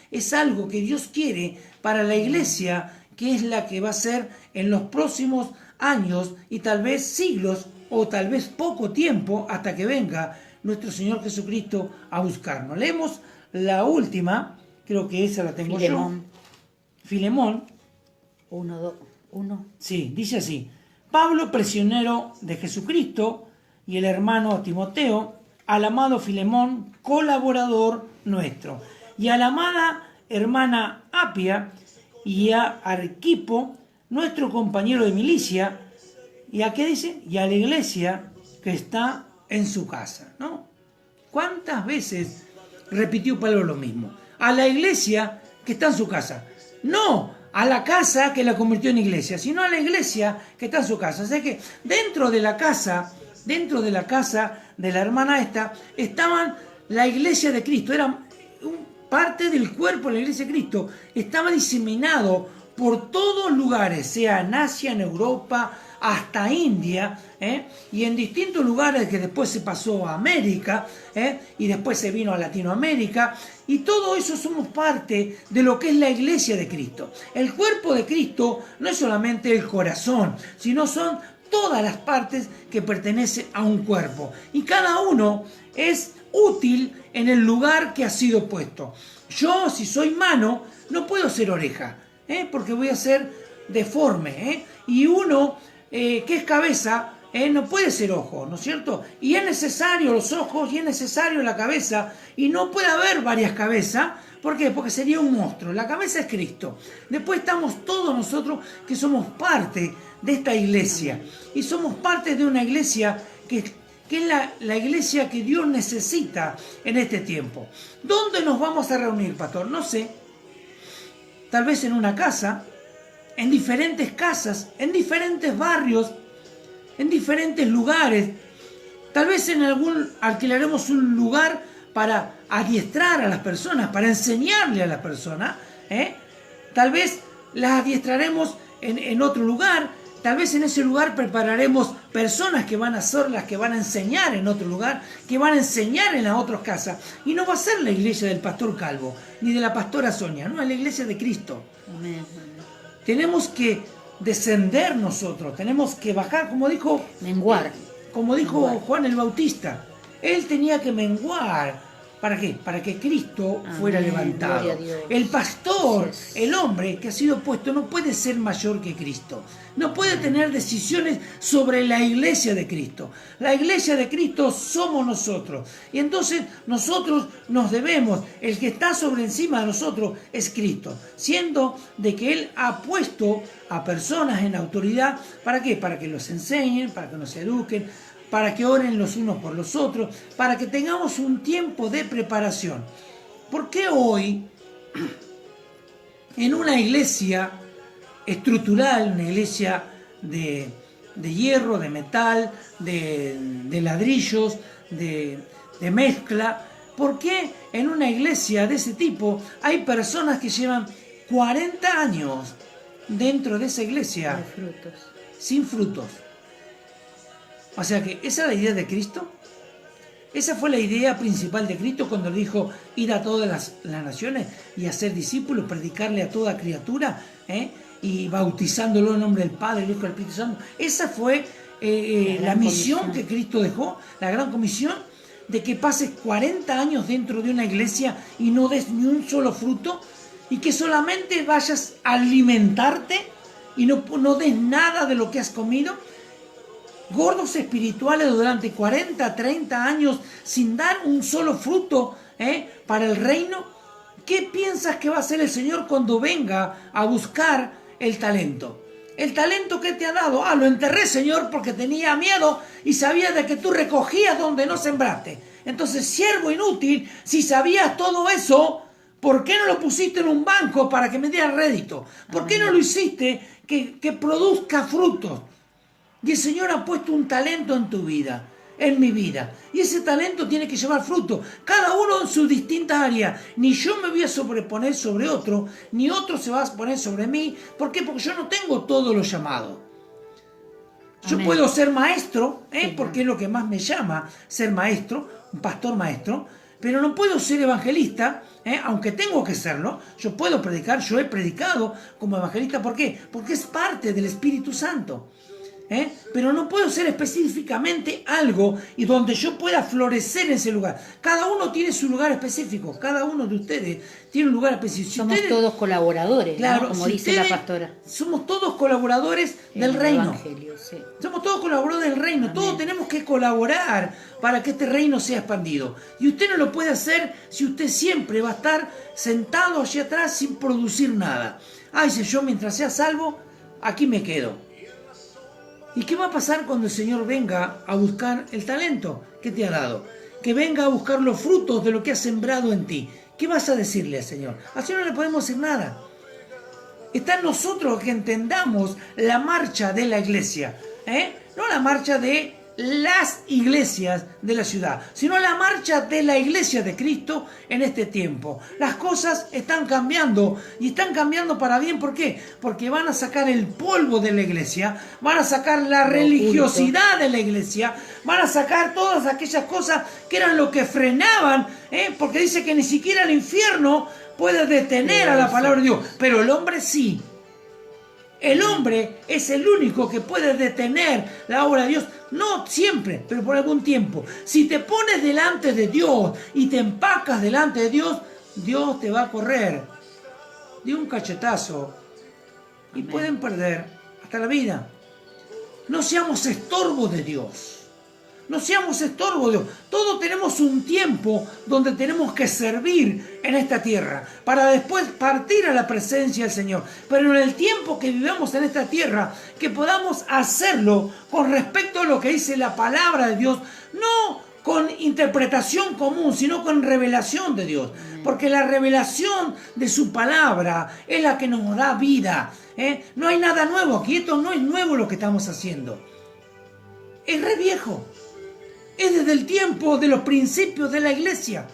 es algo que Dios quiere para la iglesia, que es la que va a ser en los próximos años y tal vez siglos o tal vez poco tiempo hasta que venga nuestro Señor Jesucristo a buscarnos. Leemos la última, creo que esa la tengo Filemón. yo. Filemón. 1. Sí, dice así. Pablo, prisionero de Jesucristo, y el hermano Timoteo, al amado Filemón, colaborador nuestro, y a la amada hermana Apia, y a Arquipo, nuestro compañero de milicia, y a qué dice, y a la iglesia que está en su casa, ¿no? ¿Cuántas veces repitió Pablo lo mismo? A la iglesia que está en su casa, no a la casa que la convirtió en iglesia, sino a la iglesia que está en su casa. O sea que dentro de la casa de la hermana esta, estaban la iglesia de Cristo, eran parte del cuerpo de la iglesia de Cristo, estaba diseminado por todos lugares, sea en Asia, en Europa, hasta India, y en distintos lugares que después se pasó a América, y después se vino a Latinoamérica, y todo eso somos parte de lo que es la iglesia de Cristo. El cuerpo de Cristo no es solamente el corazón, sino son todas las partes que pertenecen a un cuerpo. Y cada uno es útil en el lugar que ha sido puesto. Yo, si soy mano, no puedo ser oreja, porque voy a ser deforme. Y uno que es cabeza, no puede ser ojo, ¿no es cierto? Y es necesario los ojos y es necesario la cabeza, y no puede haber varias cabezas. ¿Por qué? Porque sería un monstruo. La cabeza es Cristo. Después estamos todos nosotros que somos parte de esta iglesia. Y somos parte de una iglesia que es la iglesia que Dios necesita en este tiempo. ¿Dónde nos vamos a reunir, pastor? No sé. Tal vez en una casa, en diferentes casas, en diferentes barrios, en diferentes lugares. Tal vez alquilaremos un lugar para adiestrar a las personas, para enseñarle a las personas. Tal vez las adiestraremos en otro lugar. Tal vez en ese lugar prepararemos personas que van a ser las que van a enseñar en otro lugar, que van a enseñar en las otras casas. Y no va a ser la iglesia del pastor Calvo, ni de la pastora Sonia, no, es la iglesia de Cristo. Amén. Tenemos que descender nosotros, tenemos que bajar, como dijo Juan el Bautista. Él tenía que menguar. ¿Para qué? Para que Cristo fuera levantado. El pastor, el hombre que ha sido puesto, no puede ser mayor que Cristo. No puede tener decisiones sobre la iglesia de Cristo. La iglesia de Cristo somos nosotros. Y entonces nosotros nos debemos, el que está sobre encima de nosotros es Cristo. Siendo de que Él ha puesto a personas en autoridad. ¿Para qué? Para que los enseñen, para que nos eduquen, para que oren los unos por los otros, para que tengamos un tiempo de preparación. ¿Por qué hoy, en una iglesia estructural, una iglesia de hierro, de metal, de ladrillos, de mezcla, por qué en una iglesia de ese tipo hay personas que llevan 40 años dentro de esa iglesia sin frutos? O sea que esa es la idea de Cristo. Esa fue la idea principal de Cristo cuando dijo ir a todas las naciones y hacer discípulos, predicarle a toda criatura, y bautizándolo en nombre del Padre, del Hijo y del Espíritu Santo. Esa fue la misión que Cristo dejó, la gran comisión, de que pases 40 años dentro de una iglesia y no des ni un solo fruto, y que solamente vayas a alimentarte y no des nada de lo que has comido. Gordos espirituales durante 40, 30 años sin dar un solo fruto para el reino. ¿Qué piensas que va a hacer el Señor cuando venga a buscar el talento? El talento que te ha dado, lo enterré, Señor, porque tenía miedo y sabía de que tú recogías donde no sembraste. Entonces, siervo inútil, si sabías todo eso, ¿por qué no lo pusiste en un banco para que me diera rédito? ¿Por qué no lo hiciste que produzca frutos? Y el Señor ha puesto un talento en tu vida, en mi vida. Y ese talento tiene que llevar fruto. Cada uno en su distinta área. Ni yo me voy a sobreponer sobre otro, ni otro se va a poner sobre mí. ¿Por qué? Porque yo no tengo todos los llamados. Yo puedo ser maestro, porque es lo que más me llama, ser maestro, un pastor maestro. Pero no puedo ser evangelista, aunque tengo que serlo. Yo puedo predicar, yo he predicado como evangelista. ¿Por qué? Porque es parte del Espíritu Santo. Pero no puedo ser específicamente algo y donde yo pueda florecer en ese lugar. Cada uno tiene su lugar específico, cada uno de ustedes tiene un lugar específico. Somos todos colaboradores, claro, ¿no? Como dice la pastora. Somos todos colaboradores del reino. Evangelio, sí. Somos todos colaboradores del reino. Amén. Todos tenemos que colaborar para que este reino sea expandido. Y usted no lo puede hacer si usted siempre va a estar sentado allá atrás sin producir nada. Dice, yo mientras sea salvo, aquí me quedo. ¿Y qué va a pasar cuando el Señor venga a buscar el talento que te ha dado? Que venga a buscar los frutos de lo que ha sembrado en ti. ¿Qué vas a decirle al Señor? Al Señor no le podemos decir nada. Está en nosotros que entendamos la marcha de la iglesia. No la marcha de las iglesias de la ciudad, sino la marcha de la iglesia de Cristo en este tiempo. Las cosas están cambiando y están cambiando para bien. ¿Por qué? Porque van a sacar el polvo de la iglesia, van a sacar la religiosidad de la iglesia, van a sacar todas aquellas cosas que eran lo que frenaban, porque dice que ni siquiera el infierno puede detener a la palabra de Dios, pero el hombre sí. El hombre es el único que puede detener la obra de Dios, no siempre, pero por algún tiempo. Si te pones delante de Dios y te empacas delante de Dios, Dios te va a correr de un cachetazo y Amén. pueden perder hasta la vida. No seamos estorbo de Dios. No seamos estorbo de Dios. Todos tenemos un tiempo donde tenemos que servir en esta tierra para después partir a la presencia del Señor. Pero en el tiempo que vivamos en esta tierra, que podamos hacerlo con respecto a lo que dice la palabra de Dios, no con interpretación común, sino con revelación de Dios. Porque la revelación de su palabra es la que nos da vida. No hay nada nuevo aquí. Esto no es nuevo lo que estamos haciendo. Es re viejo. Es desde el tiempo de los principios de la iglesia.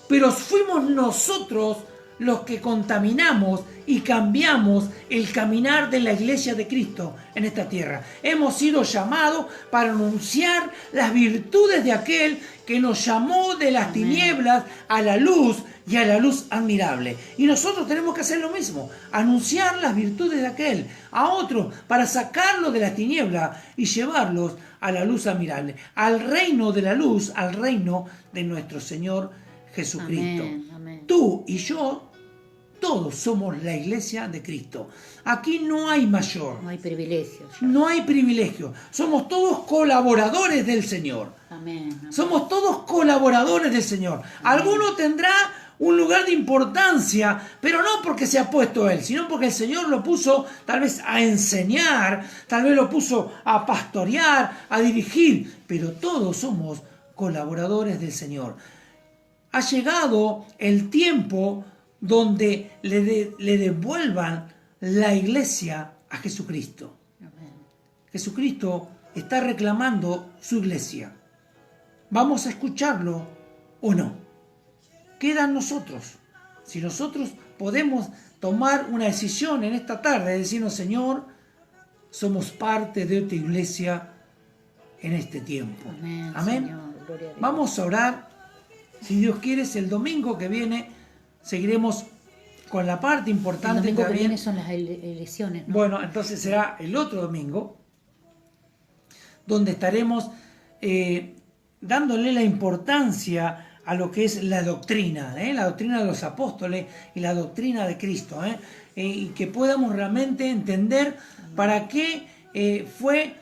Pero fuimos nosotros los que contaminamos y cambiamos el caminar de la iglesia de Cristo en esta tierra. Hemos sido llamados para anunciar las virtudes de aquel que nos llamó de las tinieblas a la luz y a la luz admirable. Y nosotros tenemos que hacer lo mismo, anunciar las virtudes de aquel a otros para sacarlos de las tinieblas y llevarlos a la luz admirable, al reino de la luz, al reino de nuestro Señor Jesucristo. Amén, amén. Tú y yo, todos somos la iglesia de Cristo. Aquí no hay mayor. No hay privilegios. No hay privilegio. Somos todos colaboradores del Señor. Amén, amén. Somos todos colaboradores del Señor. Alguno tendrá un lugar de importancia, pero no porque se ha puesto él, sino porque el Señor lo puso tal vez a enseñar, tal vez lo puso a pastorear, a dirigir, pero todos somos colaboradores del Señor. Ha llegado el tiempo donde le devuelvan la iglesia a Jesucristo. Amén. Jesucristo está reclamando su iglesia. ¿Vamos a escucharlo o no? Queda en nosotros. Si nosotros podemos tomar una decisión en esta tarde, decirnos, Señor, somos parte de tu iglesia en este tiempo. Amén. Amén. Señor, gloria a Dios. Vamos a orar. Si Dios quiere, el domingo que viene seguiremos con la parte El importante domingo que también. viene son las elecciones, ¿no? Bueno, entonces será el otro domingo donde estaremos dándole la importancia a lo que es la doctrina de los apóstoles y la doctrina de Cristo, y que podamos realmente entender para qué fue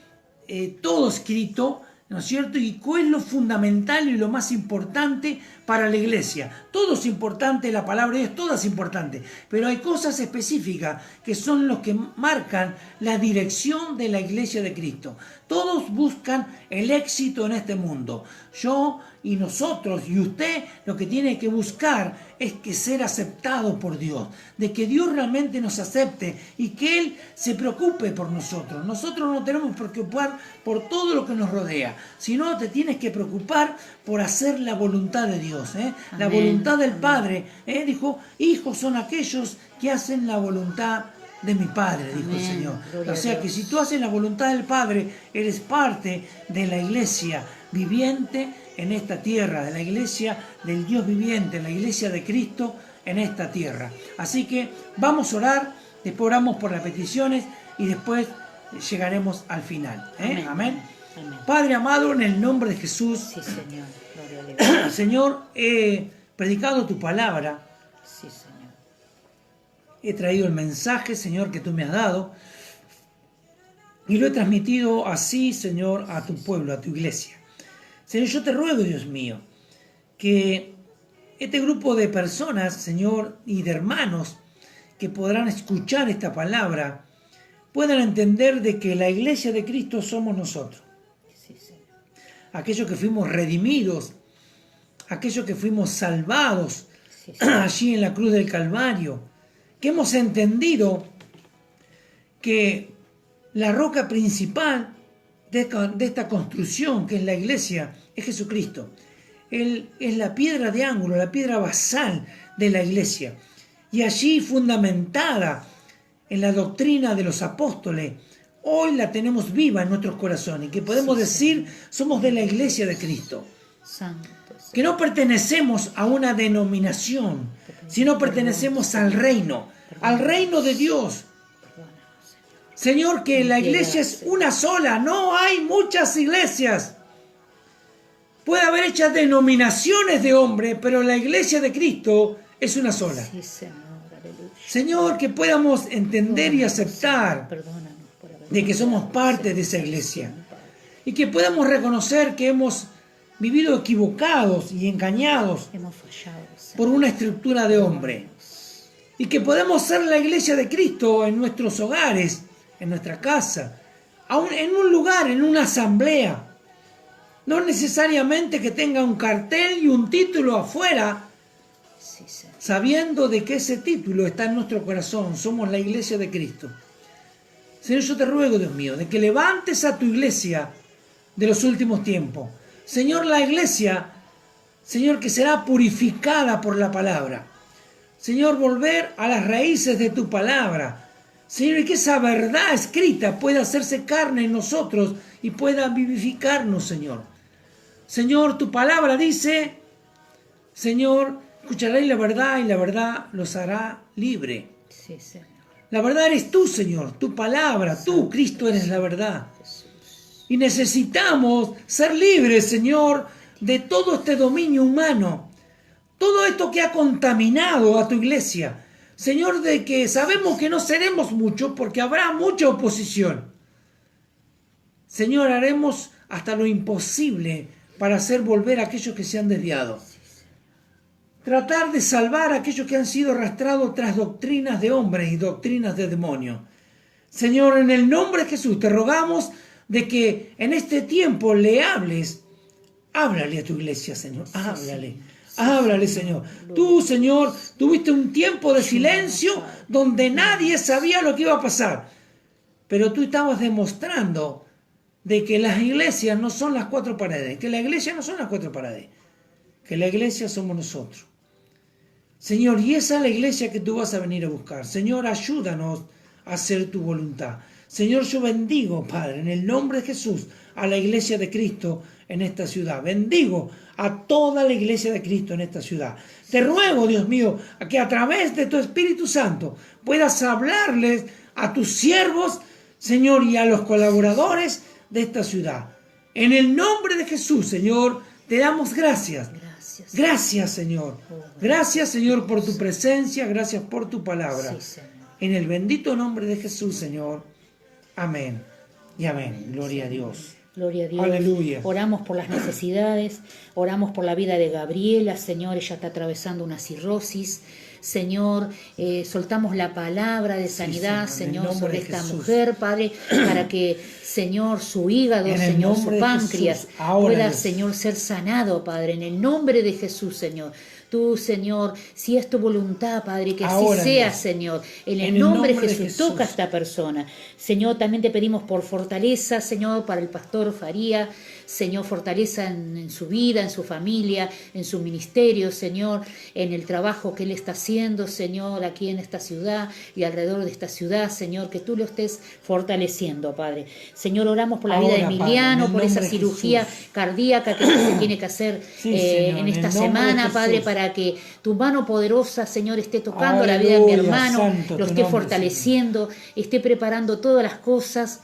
todo escrito, ¿no es cierto? Y cuál es lo fundamental y lo más importante para la iglesia. Todo es importante, la palabra de Dios, todo es importante, pero hay cosas específicas que son los que marcan la dirección de la iglesia de Cristo. Todos buscan el éxito en este mundo. Yo y nosotros y usted lo que tiene que buscar es que ser aceptado por Dios, de que Dios realmente nos acepte y que Él se preocupe por nosotros. Nosotros no tenemos que preocupar por todo lo que nos rodea, sino te tienes que preocupar por hacer la voluntad de Dios, la voluntad del Padre. Dijo, hijos son aquellos que hacen la voluntad de mi Padre, dijo el Señor. O sea que si tú haces la voluntad del Padre, eres parte de la iglesia viviente en esta tierra, de la iglesia del Dios viviente, la iglesia de Cristo en esta tierra. Así que vamos a orar, después oramos por las peticiones y después llegaremos al final. Amén. Amén. Padre amado, en el nombre de Jesús, Sí, Señor. Gloria a Dios. Señor, he predicado tu palabra. Sí, Señor. He traído el mensaje, Señor, que tú me has dado y lo he transmitido así, Señor, a tu pueblo, a tu iglesia. Señor, yo te ruego, Dios mío, que este grupo de personas, Señor, y de hermanos que podrán escuchar esta palabra, puedan entender de que la iglesia de Cristo somos nosotros. Sí, Señor. Aquellos que fuimos redimidos, aquellos que fuimos salvados Sí, Señor. allí en la cruz del Calvario, que hemos entendido que la roca principal de esta construcción, que es la iglesia, es Jesucristo. Él es la piedra de ángulo, la piedra basal de la iglesia. Y allí fundamentada en la doctrina de los apóstoles, hoy la tenemos viva en nuestros corazones, que podemos decir somos de la iglesia de Cristo. Santo. Que no pertenecemos a una denominación, sino pertenecemos al reino de Dios. Señor, que la iglesia es una sola, no hay muchas iglesias. Puede haber hechas denominaciones de hombres, pero la iglesia de Cristo es una sola. Sí, Señor, aleluya. Señor, que podamos entender y aceptar de que somos parte de esa iglesia. Y que podamos reconocer que hemos vivido equivocados y engañados Hemos fallado, Señor. por una estructura de hombre. Y que podemos ser la iglesia de Cristo en nuestros hogares, en nuestra casa, aún en un lugar, en una asamblea. No necesariamente que tenga un cartel y un título afuera, Sí, Señor. sabiendo de que ese título está en nuestro corazón. Somos la iglesia de Cristo. Señor, yo te ruego, Dios mío, de que levantes a tu iglesia de los últimos tiempos. Señor, la iglesia, Señor, que será purificada por la palabra. Señor, volver a las raíces de tu palabra. Señor, y que esa verdad escrita pueda hacerse carne en nosotros y pueda vivificarnos, Señor. Señor, tu palabra dice, Señor, escucharéis la verdad y la verdad los hará libre. Sí, Señor. La verdad eres tú, Señor, tu palabra, tú, Cristo, eres la verdad. Y necesitamos ser libres, Señor, de todo este dominio humano. Todo esto que ha contaminado a tu iglesia. Señor, de que sabemos que no seremos muchos porque habrá mucha oposición. Señor, haremos hasta lo imposible para hacer volver a aquellos que se han desviado. Tratar de salvar a aquellos que han sido arrastrados tras doctrinas de hombres y doctrinas de demonios. Señor, en el nombre de Jesús te rogamos de que en este tiempo le hables. Háblale a tu iglesia, Señor. Háblale. Háblale, Señor. Tú, Señor, tuviste un tiempo de silencio donde nadie sabía lo que iba a pasar. Pero tú estabas demostrando de que las iglesias no son las cuatro paredes. Que la iglesia no son las cuatro paredes. Que la iglesia somos nosotros. Señor, y esa es la iglesia que tú vas a venir a buscar. Señor, ayúdanos a hacer tu voluntad. Señor, yo bendigo, Padre, en el nombre de Jesús, a la iglesia de Cristo en esta ciudad. Bendigo a toda la iglesia de Cristo en esta ciudad. Te ruego, Dios mío, a que a través de tu Espíritu Santo puedas hablarles a tus siervos, Señor, y a los colaboradores de esta ciudad. En el nombre de Jesús, Señor, te damos gracias. Gracias, Señor. Gracias, Señor, por tu presencia. Gracias por tu palabra. Sí, Señor. En el bendito nombre de Jesús, Señor. Amén. Y amén. Gloria a Dios. Gloria a Dios. Aleluya. Oramos por las necesidades, oramos por la vida de Gabriela, Señor, ella está atravesando una cirrosis. Señor, soltamos la palabra de sanidad, Sí, Señor, Señor, sobre de esta Jesús. mujer, Padre, para que, Señor, su hígado, En el Señor, su nombre de páncreas, Jesús. Ahora, pueda, Dios. Señor, ser sanado, Padre, en el nombre de Jesús, Señor. Tú, Señor, si es tu voluntad, Padre, que así Ahora, sea, Dios. Señor. En el nombre de Jesús, toca a esta persona. Señor, también te pedimos por fortaleza, Señor, para el pastor Faría. Señor, fortaleza en su vida, en su familia, en su ministerio, Señor, en el trabajo que Él está haciendo, Señor, aquí en esta ciudad y alrededor de esta ciudad, Señor, que tú lo estés fortaleciendo, Padre. Señor, oramos por la vida de Ahora, Padre, Emiliano, en el por esa nombre de cirugía Jesús. cardíaca que se tiene que hacer Sí, Señor, en en esta el nombre de semana, Jesús. Padre, para que tu mano poderosa, Señor, esté tocando la vida de mi Aleluya, hermano, santo lo tu esté nombre, fortaleciendo, esté preparando todas las cosas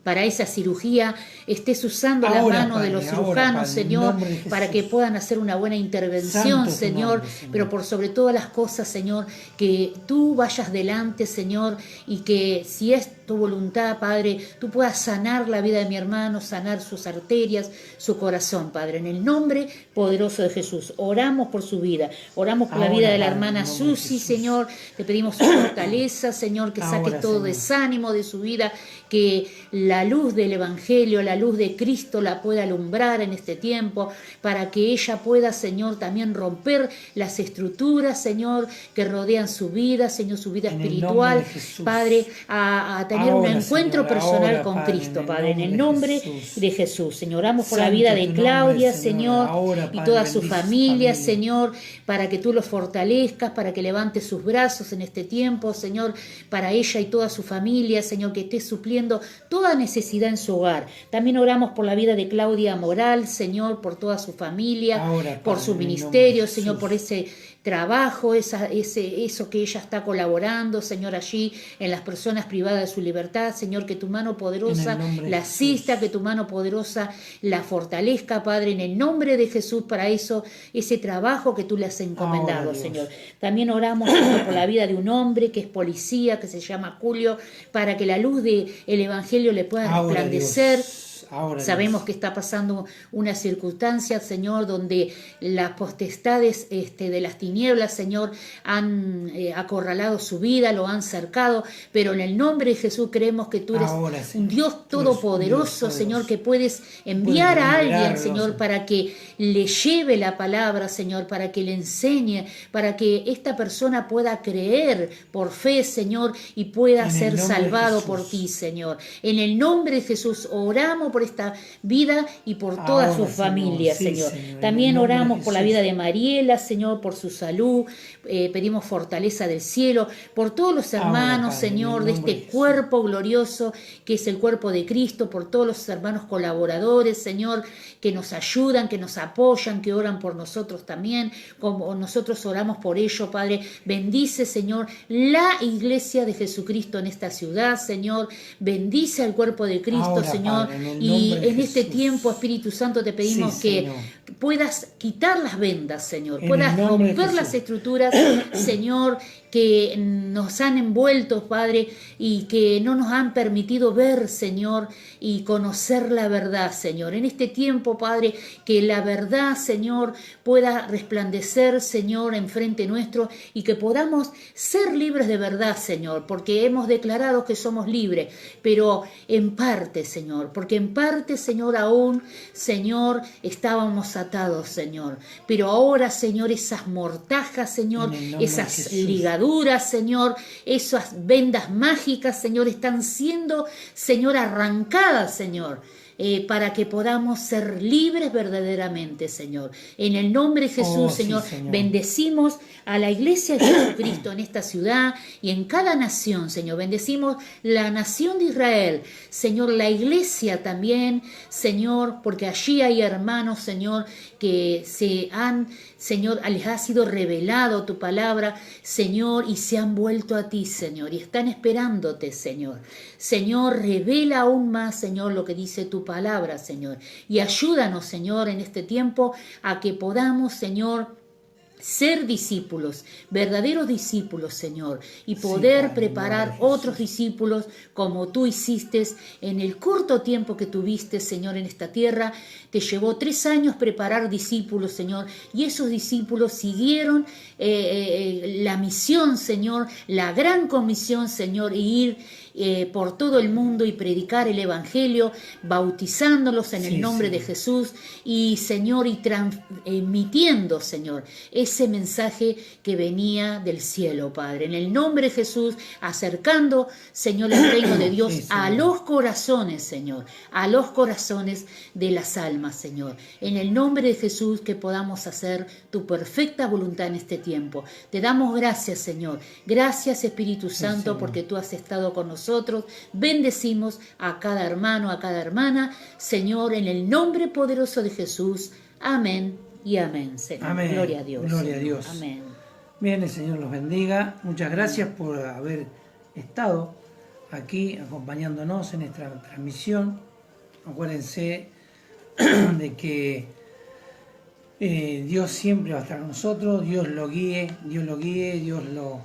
para esa cirugía, estés usando Ahora, la mano de Padre, los ahora, cirujanos, Padre, en el Señor, nombre de Jesús. para que puedan hacer una buena intervención, Santo tu Señor, nombre, Señor. pero por sobre todas las cosas, Señor, que tú vayas delante, Señor, y que si es tu voluntad, Padre, tú puedas sanar la vida de mi hermano, sanar sus arterias, su corazón, Padre, en el nombre poderoso de Jesús. Oramos por su vida, oramos por la Ahora, vida de la Padre, hermana en el nombre de Susi, Jesús. Señor, te pedimos su fortaleza, Señor, que saque Ahora, todo Señor. desánimo de su vida, que la luz del Evangelio, la luz de Cristo la pueda alumbrar en este tiempo, para que ella pueda, Señor, también romper las estructuras, Señor, que rodean su vida, Señor, su vida En el espiritual, nombre de Jesús. Padre, a tener un Ahora, encuentro Señor, personal ahora, con Padre, Cristo, en el Padre, en el nombre nombre de Jesús. de Jesús. Señor, oramos por la Santo vida tu de nombre, Claudia, Señor. Señor, Ahora, y Padre, toda su bendice su familia, familia. Señor, para que tú los fortalezcas, para que levante sus brazos en este tiempo, Señor, para ella y toda su familia, Señor, que esté supliendo toda necesidad en su hogar. También oramos por la vida de Claudia Moral, Señor, por toda su familia, Ahora, por Padre, su en el ministerio, nombre de Señor, Jesús. por ese trabajo, eso que ella está colaborando, Señor, allí en las personas privadas de su libertad, Señor, que tu mano poderosa la asista, que tu mano poderosa la fortalezca, Padre, en el nombre de Jesús, para eso, ese trabajo que tú le has encomendado, Señor. También oramos, Señor, por la vida de un hombre que es policía, que se llama Julio, para que la luz del Evangelio le pueda resplandecer. Sabemos que está pasando una circunstancia, Señor, donde las potestades de las tinieblas, Señor, han acorralado su vida, lo han cercado, pero en el nombre de Jesús creemos que tú eres un Dios todopoderoso, Señor, que puedes enviar a alguien, Señor, para que le lleve la palabra, Señor, para que le enseñe, para que esta persona pueda creer por fe, Señor, y pueda ser salvado por ti, Señor. En el nombre de Jesús oramos por esta vida y por toda su familia, Señor. También oramos por la vida de Mariela, Señor, por su salud. Pedimos fortaleza del cielo, por todos los hermanos, Señor, de este cuerpo glorioso que es el cuerpo de Cristo, por todos los hermanos colaboradores, Señor, que nos ayudan, que nos apoyan, que oran por nosotros también, como nosotros oramos por ellos, Padre. Bendice, Señor, la iglesia de Jesucristo en esta ciudad, Señor. Bendice al cuerpo de Cristo, Señor. Padre, y en este tiempo, Espíritu Santo, te pedimos que puedas quitar las vendas, Señor, puedas romper las estructuras, Señor, que nos han envuelto, Padre, y que no nos han permitido ver, Señor, y conocer la verdad, Señor. En este tiempo, Padre, que la verdad, Señor, pueda resplandecer, Señor, enfrente nuestro, y que podamos ser libres de verdad, Señor, porque hemos declarado que somos libres, pero en parte, Señor, porque en parte, Señor, aún, Señor, estábamos atados, Señor, pero ahora, Señor, esas mortajas, Señor, esas ligaduras, Señor, esas vendas mágicas, Señor, están siendo, Señor, arrancadas, Señor, para que podamos ser libres verdaderamente, Señor. En el nombre de Jesús, Señor, bendecimos a la iglesia de Jesucristo en esta ciudad y en cada nación, Señor. Bendecimos la nación de Israel, Señor, la iglesia también, Señor, porque allí hay hermanos, Señor, que Señor, les ha sido revelado tu palabra, Señor, y se han vuelto a ti, Señor, y están esperándote, Señor. Señor, revela aún más, Señor, lo que dice tu palabra, Señor, y ayúdanos, Señor, en este tiempo a que podamos, Señor, ser discípulos, verdaderos discípulos, Señor, y poder preparar otros discípulos como tú hiciste en el corto tiempo que tuviste, Señor, en esta tierra. Te llevó 3 años preparar discípulos, Señor, y esos discípulos siguieron la misión, Señor, la gran comisión, Señor, y ir por todo el mundo y predicar el Evangelio, bautizándolos en el nombre de Jesús y, Señor, y transmitiendo, Señor, ese mensaje que venía del cielo, Padre. En el nombre de Jesús, acercando, Señor, el reino de Dios a los corazones, Señor, a los corazones de las almas, Señor. En el nombre de Jesús, que podamos hacer tu perfecta voluntad en este tiempo. Te damos gracias, Señor. Gracias, Espíritu Santo, porque tú has estado con nosotros. Bendecimos a cada hermano, a cada hermana, Señor, en el nombre poderoso de Jesús. Amén y amén, Señor. Amén. Gloria a Dios. Gloria a Dios. Amén. Bien, el Señor los bendiga. Muchas gracias por haber estado aquí acompañándonos en esta transmisión. Acuérdense de que Dios siempre va a estar con nosotros. Dios lo guíe, Dios lo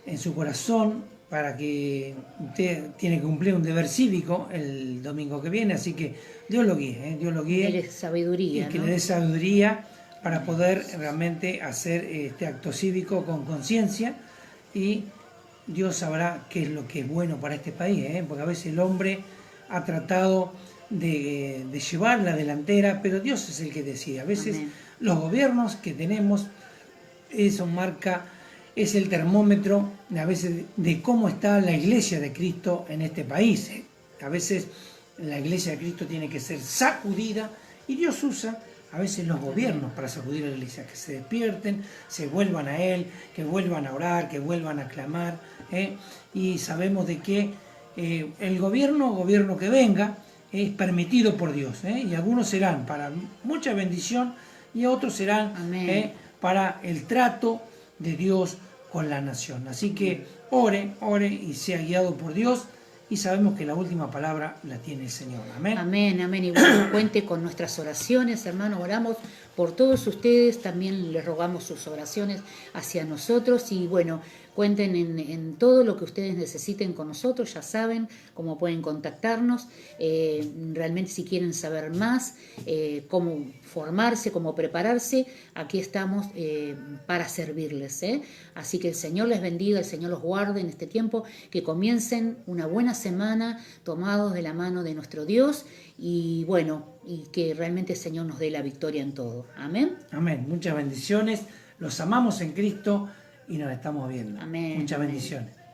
en su corazón, para que usted tiene que cumplir un deber cívico el domingo que viene, así que Dios lo guíe, Dios lo guíe. Que le dé sabiduría, y que le dé sabiduría para poder realmente hacer este acto cívico con conciencia, y Dios sabrá qué es lo que es bueno para este país, porque a veces el hombre ha tratado de llevar la delantera, pero Dios es el que decide. A veces los gobiernos que tenemos, eso marca, es el termómetro a veces de cómo está la iglesia de Cristo en este país. A veces la iglesia de Cristo tiene que ser sacudida, y Dios usa a veces los gobiernos para sacudir a la iglesia, que se despierten, se vuelvan a Él, que vuelvan a orar, que vuelvan a clamar. Y sabemos de que el gobierno que venga es permitido por Dios, y algunos serán para mucha bendición y otros serán para el trato de Dios con la nación. Así que ore y sea guiado por Dios, y sabemos que la última palabra la tiene el Señor. Amén. Amén, amén. Y bueno, cuente con nuestras oraciones, hermanos. Oramos por todos ustedes. También les rogamos sus oraciones hacia nosotros. Y bueno, cuenten en todo lo que ustedes necesiten con nosotros. Ya saben cómo pueden contactarnos. Realmente si quieren saber más, cómo formarse, cómo prepararse, aquí estamos para servirles. Así que el Señor les bendiga, el Señor los guarde en este tiempo. Que comiencen una buena semana tomados de la mano de nuestro Dios, y bueno, y que realmente el Señor nos dé la victoria en todo. Amén. Amén. Muchas bendiciones. Los amamos en Cristo y nos estamos viendo. Amén. Muchas Amén. bendiciones.